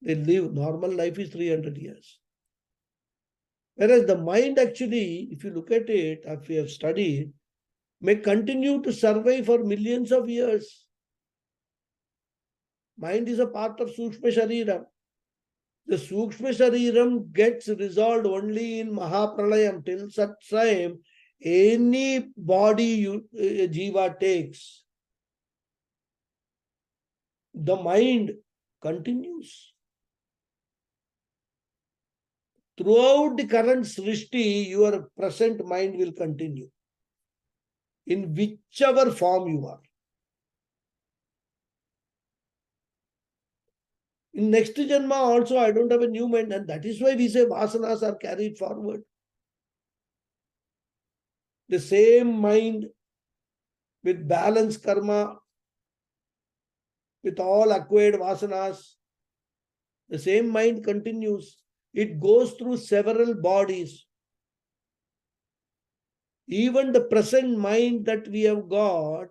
They live, normal life is 300 years. Whereas the mind actually, if you look at it, if you have studied, may continue to survive for millions of years. Mind is a part of Sukshma Shariram. The Sukshma Shariram gets resolved only in Mahapralayam. Till such time, any body Jiva takes, the mind continues. Throughout the current Srishti, your present mind will continue. In whichever form you are. In next Janma also, I don't have a new mind, and that is why we say Vasanas are carried forward. The same mind with balanced karma, with all acquired Vasanas, the same mind continues. It goes through several bodies. Even the present mind that we have got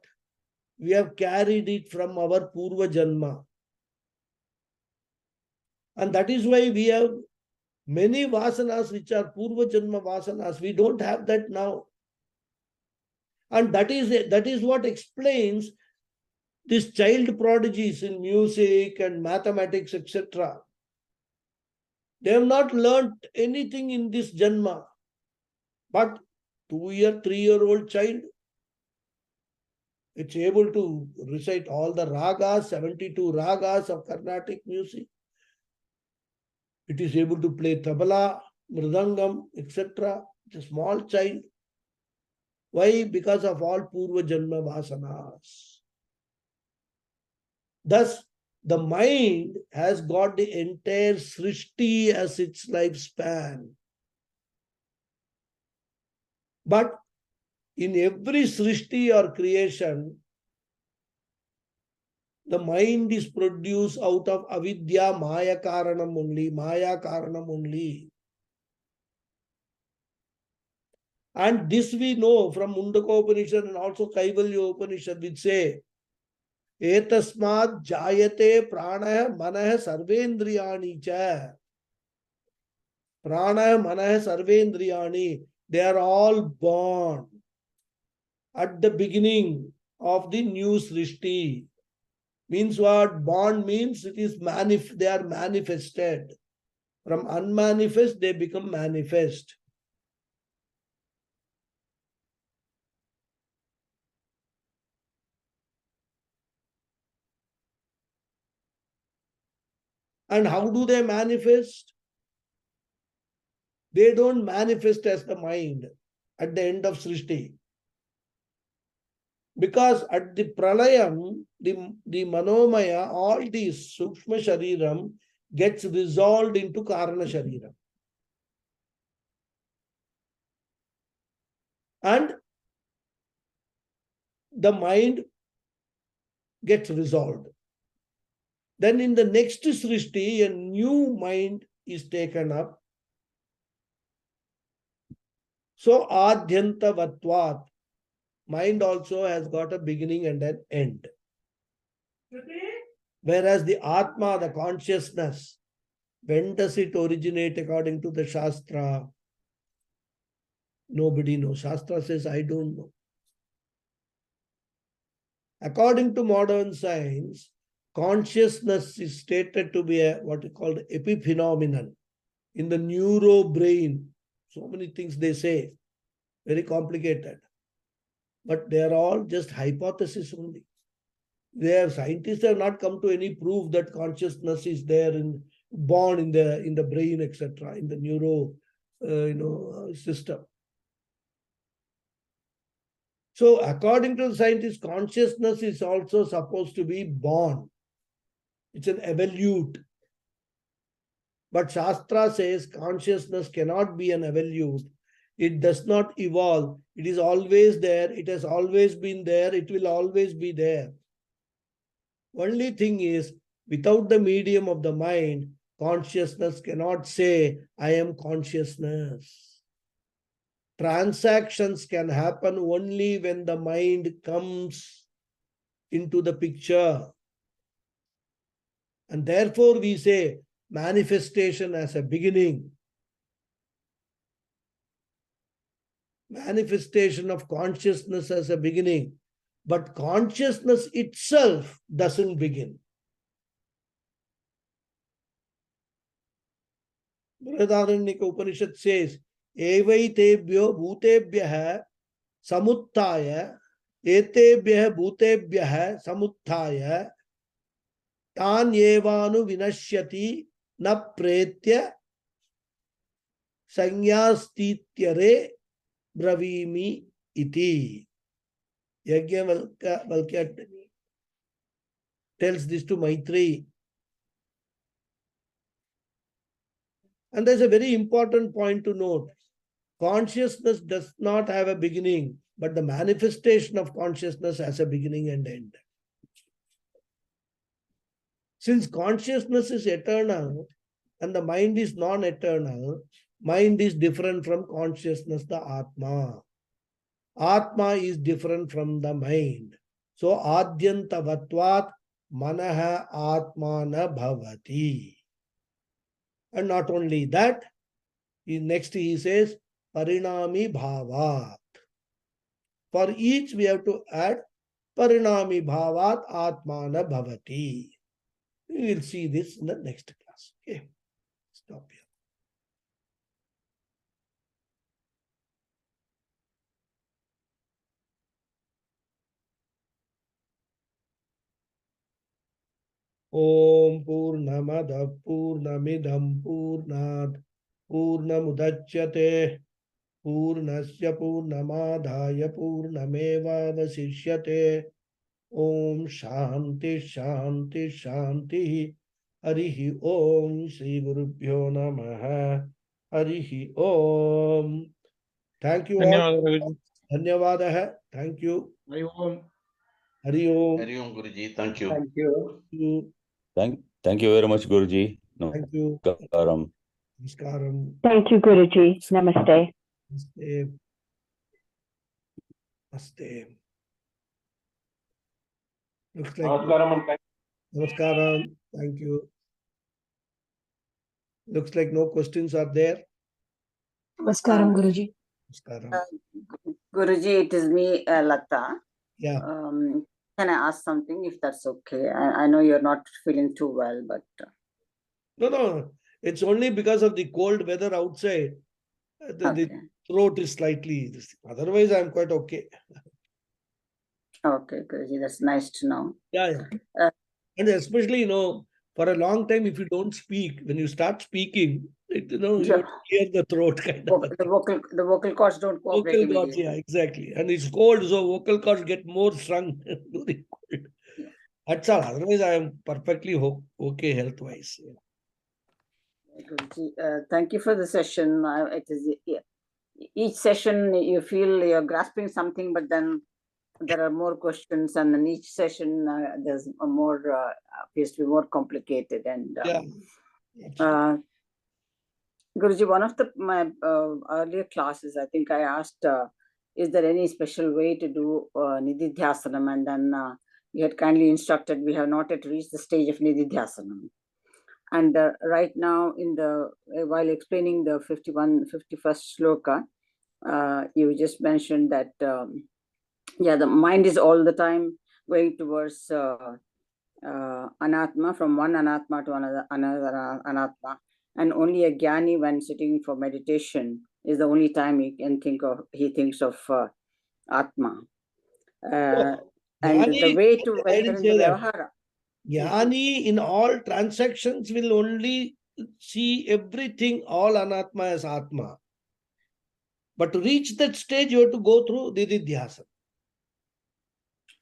We have carried it from our Purva Janma. And that is why we have many vasanas which are Purva Janma vasanas. We don't have that now. And that is what explains these child prodigies in music and mathematics, etc. They have not learnt anything in this Janma. But 2-year, 3-year-old child, it's able to recite all the ragas, 72 ragas of Carnatic music. It is able to play tabla, mridangam, etc. It's a small child. Why? Because of all Purva Janma vasanas. Thus, the mind has got the entire Srishti as its lifespan. But in every Srishti or creation, the mind is produced out of avidya, maya karanam only. And this we know from Mundaka Upanishad and also Kaivalya Upanishad, which say, Etasmad jayate pranah manah sarvendriyani cha. Pranah manah sarvendriyani. They are all born at the beginning of the new Srishti. Means what? Born means it is they are manifested. From unmanifest, they become manifest. And how do they manifest? They don't manifest as the mind at the end of Srishti. Because at the pralayam, the manomaya, all these sukshma shariram gets resolved into karana shariram. And the mind gets resolved. Then in the next Srishti, a new mind is taken up. So adhyanta mind also has got a beginning and an end. Whereas the Atma, the consciousness, when does it originate according to the Shastra? Nobody knows. Shastra says, I don't know. According to modern science, consciousness is stated to be a what is called epiphenomenon in the neuro brain. So many things they say, very complicated. But they are all just hypotheses only. Scientists have not come to any proof that consciousness is there born in the brain, etc., in the neuro system. So according to the scientists, consciousness is also supposed to be born. It's an evolute. But Shastra says consciousness cannot be an evolute. It does not evolve. It is always there. It has always been there. It will always be there. Only thing is, without the medium of the mind, consciousness cannot say, I am consciousness. Transactions can happen only when the mind comes into the picture. And therefore we say manifestation as a beginning. Manifestation of consciousness as a beginning. But consciousness itself doesn't begin. Brihadaranyaka Upanishad says, Evaitebhyo bhutebhyah samuttaya etebhyah bhutebhyah samuttaya tan yevanu vinashyati na pretya sanyastityare bravimi iti. Yajnavalkya tells this to Maitreyi. And there's a very important point to note. Consciousness does not have a beginning, but the manifestation of consciousness has a beginning and end. Since consciousness is eternal and the mind is non-eternal, mind is different from consciousness, the Atma. Atma is different from the mind. So Adyantavatvat Manaha Atmana Bhavati. And not only that, next he says Parinami Bhavat. For each we have to add Parinami Bhavat Atmana Bhavati. We will see this in the next class. Okay. Stop here. Om Purnamada Purnamidam Purnad Purnamudachyate Purnasya Purnamadhaya Purnameva Vasishyate. Om Shanti Shanti Shanti. Harihi Om Sri Gurubhyo Namaha. Harihi Om. Thank you all. Dhanyavadaha. Thank you. Hari Om. Hari Om. Hari Om Guruji. Thank you. Thank you. Thank you very much, Guruji. Thank you. Namaskaram. Namaskaram. Thank you, Guruji. Namaste. Namaste. Namaste. Looks like Namaskaram. Thank you. Looks like no questions are there. Namaskaram, Guruji. Namaskaram. Guruji, it is me, Lata. Yeah. Can I ask something if that's okay? I know you're not feeling too well, but. No. It's only because of the cold weather outside. The throat is slightly. Otherwise, I'm quite okay. Okay, Guruji, that's nice to know. Yeah. And especially, for a long time, if you don't speak, when you start speaking, you clear the throat kind of. The vocal cords don't cooperate. Vocal cords, yeah, exactly. And it's cold, so vocal cords get more strung during cold. Yeah. That's all. Otherwise, I am perfectly okay health-wise. Yeah. Guruji, thank you for the session. It is each session you feel you're grasping something, but then there are more questions, and in each session there's a more appears to be more complicated. And Guruji, one of my earlier classes, I think I asked, is there any special way to do Nididhyasanam? And then you had kindly instructed we have not yet reached the stage of Nididhyasanam. And right now, while explaining the 51st shloka, you just mentioned that the mind is all the time going towards anatma, from one anatma to another anatma, and only a jnani, when sitting for meditation, is the only time he thinks of atma. And the way to enter into vyavahara. Jnani in all transactions will only see everything, all anatma as atma. But to reach that stage, you have to go through Nididhyasana.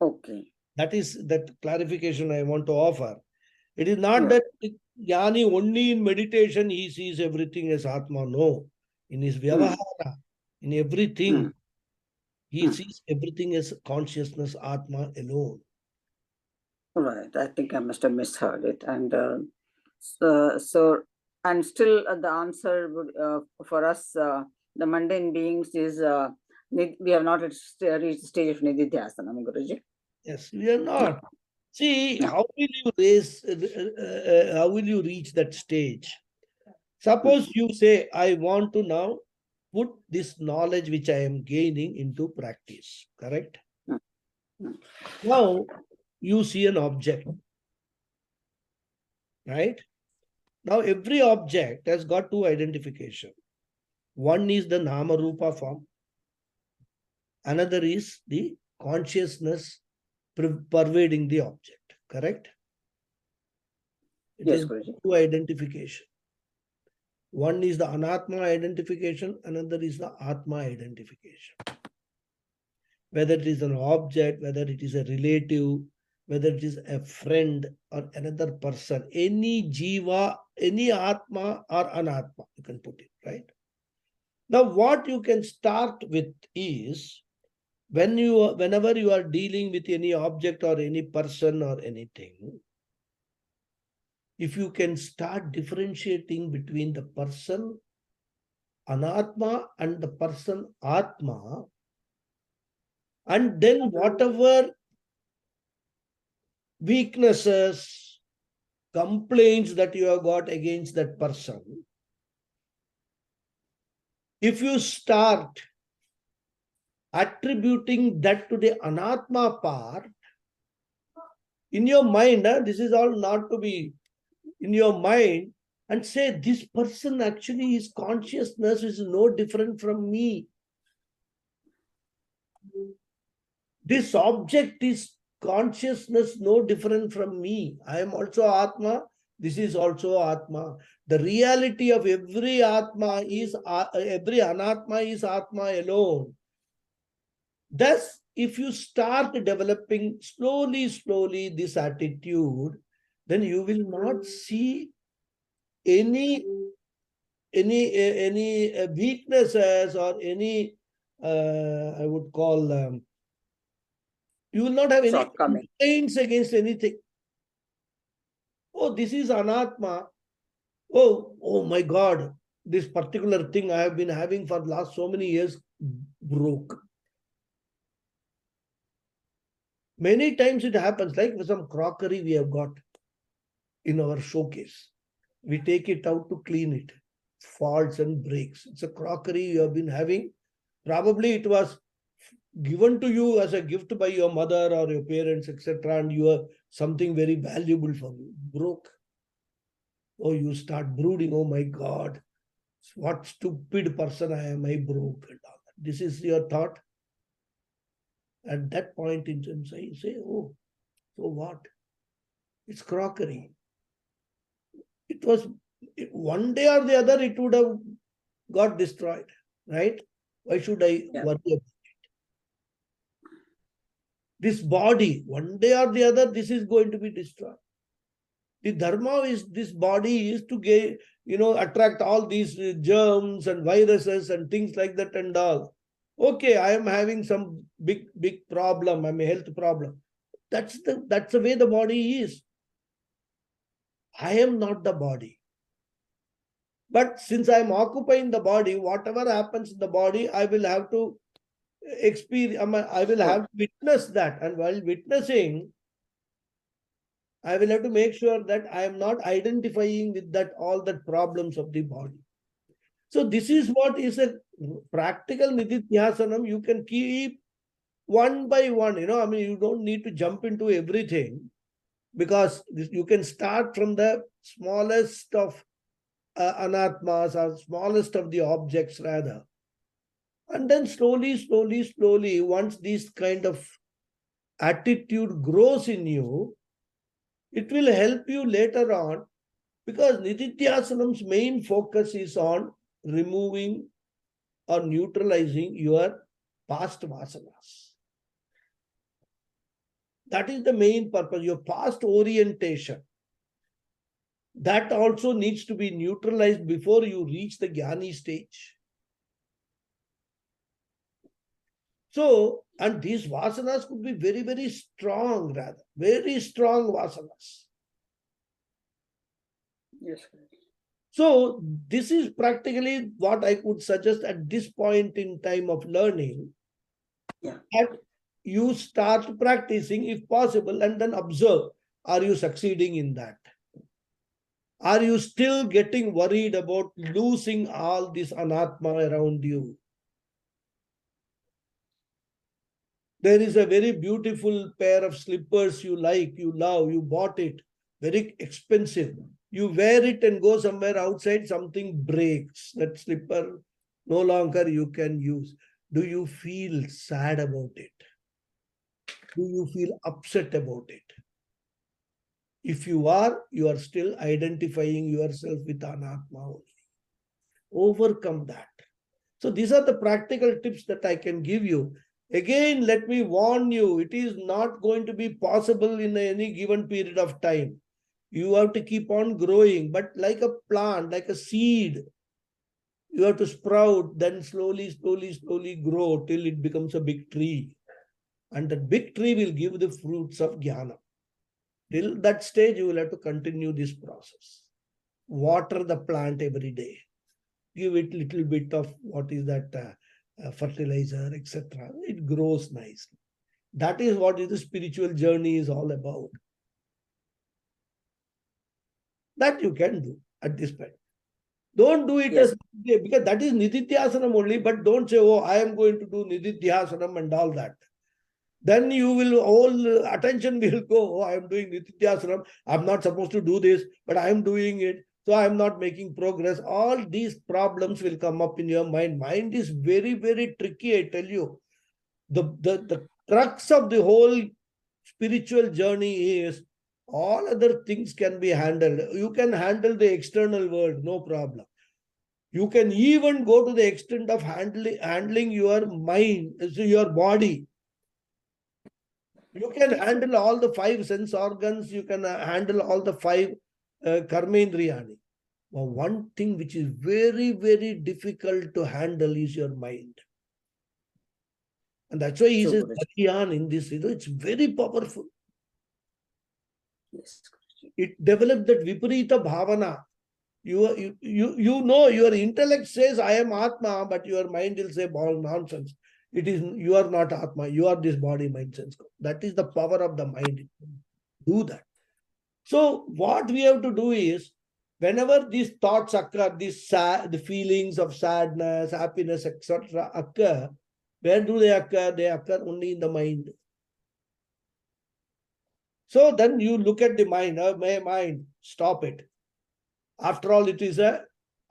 Okay. That is that clarification I want to offer. It is not that Jnani only in meditation he sees everything as Atma. No. In his Vyavahara, in everything, he sees everything as consciousness, Atma alone. Right. I think I must have misheard it. And and still the answer would, for us, the mundane beings, is we have not reached the stage of Nididhyasana, Guruji. Yes, we are not. See, how will you reach that stage? Suppose you say, I want to now put this knowledge which I am gaining into practice, correct? Now, you see an object, right? Now, every object has got two identification. One is the Nama Rupa form. Another is the consciousness pervading the object, correct? It is two identification. One is the Anatma identification, another is the Atma identification. Whether it is an object, whether it is a relative, whether it is a friend or another person, any jiva, any Atma or Anatma, you can put it, right? Now, what you can start with is, whenever you are dealing with any object or any person or anything, if you can start differentiating between the person Anatma and the person Atma, and then whatever weaknesses, complaints that you have got against that person, if you start attributing that to the anatma part, in your mind, this is all not to be in your mind, and say, this person actually, his consciousness is no different from me. This object is consciousness no different from me. I am also Atma. This is also Atma. The reality of every Atma is, every Anatma is Atma alone. Thus, if you start developing slowly this attitude, then you will not see any weaknesses or any, I would call, you will not have any Shortcoming. complaints against anything. Oh, this is anatma. Oh my God, this particular thing I have been having for the last so many years broke. Many times it happens, like with some crockery we have got in our showcase. We take it out to clean it. Faults and breaks. It's a crockery you have been having. Probably it was given to you as a gift by your mother or your parents, etc. And you are something very valuable for you. Broke. Oh, you start brooding, oh my God, what stupid person I am, I broke. And all that. This is your thought. At that point in time, you say, oh, so what? It's crockery. It was, one day or the other, it would have got destroyed, right? Why should I worry about it? This body, one day or the other, this is going to be destroyed. The dharma is, this body is to get, attract all these germs and viruses and things like that and all. Okay, I am having some big problem. I'm a health problem. That's the way the body is. I am not the body. But since I am occupying the body, whatever happens in the body, I will have to experience, I will have to witness that. And while witnessing, I will have to make sure that I am not identifying with that all the problems of the body. So this is what is a practical nididhyasanam. You can keep one by one, you don't need to jump into everything, because you can start from the smallest of anatmas, or smallest of the objects rather. And then slowly, once this kind of attitude grows in you, it will help you later on, because nididhyasanam's main focus is on removing or neutralizing your past vasanas. That is the main purpose, your past orientation. That also needs to be neutralized before you reach the jnani stage. So, and these vasanas could be very strong, rather, very strong vasanas. Yes. So, this is practically what I could suggest at this point in time of learning. Yeah. That you start practicing if possible, and then observe, are you succeeding in that? Are you still getting worried about losing all this anatma around you? There is a very beautiful pair of slippers you like, you love, you bought it, very expensive. You wear it and go somewhere outside, something breaks. That slipper no longer you can use. Do you feel sad about it? Do you feel upset about it? If you are still identifying yourself with anatma only. Overcome that. So these are the practical tips that I can give you. Again, let me warn you, it is not going to be possible in any given period of time. You have to keep on growing, but like a plant, like a seed, you have to sprout, then slowly grow till it becomes a big tree. And that big tree will give the fruits of jnana. Till that stage, you will have to continue this process. Water the plant every day. Give it little bit of what is that fertilizer, etc. It grows nicely. That is what the spiritual journey is all about. That you can do at this point. Don't do it Yes. as, because that is Nididhyasanam only, but don't say, oh, I am going to do Nididhyasanam and all that. Then you will, all attention will go, oh, I am doing Nididhyasanam. I'm not supposed to do this, but I am doing it. So I am not making progress. All these problems will come up in your mind. Mind is very, very tricky, I tell you. The crux of the whole spiritual journey is all other things can be handled. You can handle the external world, no problem. You can even go to the extent of handling your mind, so your body. You can handle all the 5 sense organs, you can handle all the 5 karmendriyani. But one thing which is very, very difficult to handle is your mind. And that's why he says, Dhyan in this, it's very powerful. Yes. It develops that Viparita Bhavana. You know, your intellect says, I am Atma, but your mind will say, all nonsense. It is, you are not Atma, you are this body, mind, sense. That is the power of the mind. Do that. So what we have to do is, whenever these thoughts occur, the feelings of sadness, happiness, etc. occur, where do they occur? They occur only in the mind. So then you look at the mind, my mind, stop it. After all, it is a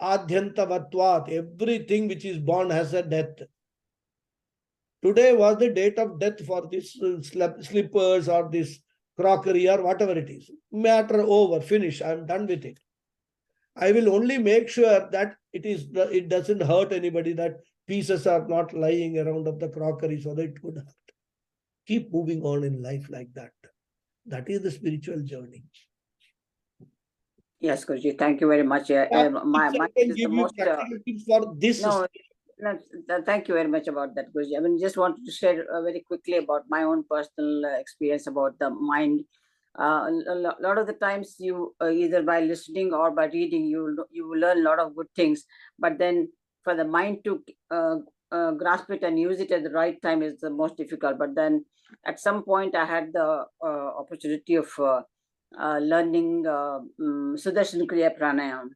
adhyantavatvat. Everything which is born has a death. Today was the date of death for this slippers or this crockery or whatever it is. Matter over, finish. I'm done with it. I will only make sure that it doesn't hurt anybody, that pieces are not lying around of the crockery so that it could hurt. Keep moving on in life like that. That is the spiritual journey. Yes, Guruji, thank you very much. My can is give the you most practical tips for this. no, thank you very much about that, Guruji. I mean, just wanted to share very quickly about my own personal experience about the mind. A lot of the times, you either by listening or by reading, you will learn a lot of good things. But then, for the mind to grasp it and use it at the right time is the most difficult. But then, at some point, I had the opportunity of learning Sudarshan Kriya Pranayam,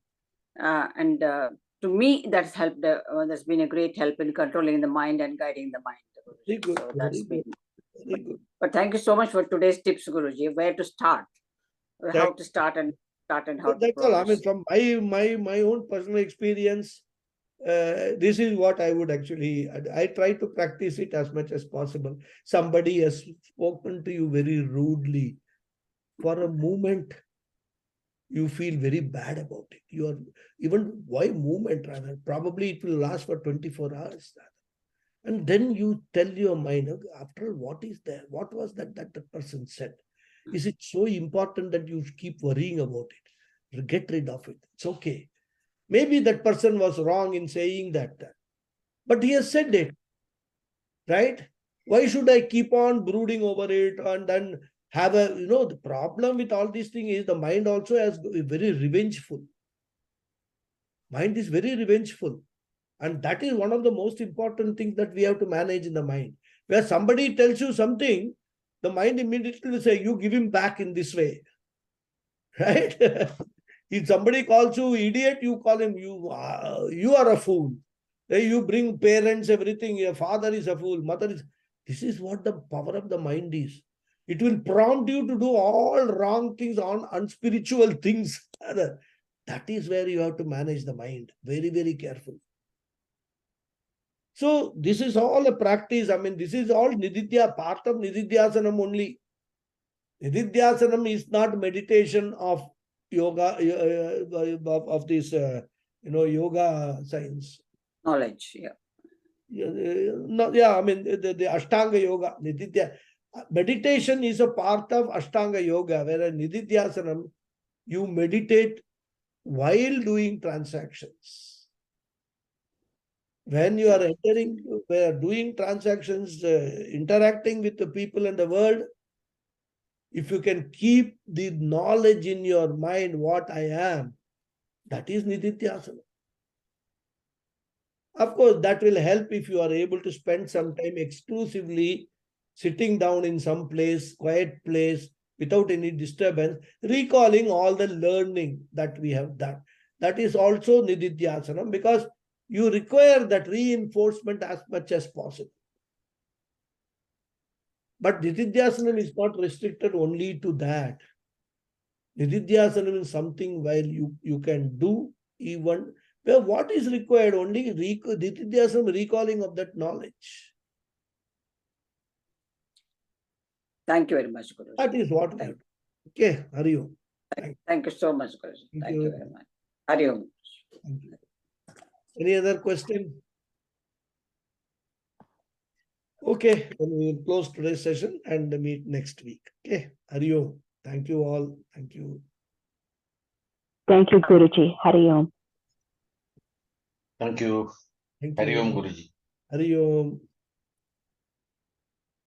and to me, that's helped. That's been a great help in controlling the mind and guiding the mind. Very good. So that's Very been. good. Very good. But thank you so much for today's tips, Guruji. Where to start, how to start, and how to That's all. I mean, progress. from my own personal experience, this is what I would actually, I try to practice it as much as possible. Somebody has spoken to you very rudely. For a moment, you feel very bad about it. You are, even why movement rather? Probably it will last for 24 hours. And then you tell your mind, after all, what is there? What was that the person said? Is it so important that you keep worrying about it? Get rid of it. It's okay. Maybe that person was wrong in saying that, but he has said it, right? Why should I keep on brooding over it and then have the problem with all these things is the mind also has very revengeful. Mind is very revengeful. And that is one of the most important things that we have to manage in the mind. Where somebody tells you something, the mind immediately will say, you give him back in this way. Right? If somebody calls you idiot, you call him, you are a fool. You bring parents, everything, your father is a fool, mother is. This is what the power of the mind is. It will prompt you to do all wrong things, on unspiritual things. That is where you have to manage the mind very, very carefully. So this is all a practice. I mean, this is all Nididhya, part of Nididhyasanam only. Nididhyasanam is not meditation of yoga, of this, yoga science. Knowledge, yeah. I mean, the Ashtanga Yoga, Nididhya. Meditation is a part of Ashtanga Yoga, whereas Nididhyasanam, you meditate while doing transactions. When you are doing transactions, interacting with the people and the world, if you can keep the knowledge in your mind, what I am, that is Nididhyasana. Of course, that will help if you are able to spend some time exclusively sitting down in some place, quiet place, without any disturbance, recalling all the learning that we have done. That is also Nididhyasanam, because you require that reinforcement as much as possible. But Nididhyasanam is not restricted only to that. Nididhyasanam is something where you can do even where what is required only Nididhyasanam, recalling of that knowledge. Thank you very much, Guruji. That is what we have. Okay, Hari Om. Thank you so much, Guruji. Thank you very much. Hari Om. Thank you. Any other question? Okay, then we will close today's session and meet next week. Okay, Hari Om. Thank you all. Thank you. Thank you, Guruji. Hari Om. Thank you. Thank you. Hari Om, Guruji. Hari Om.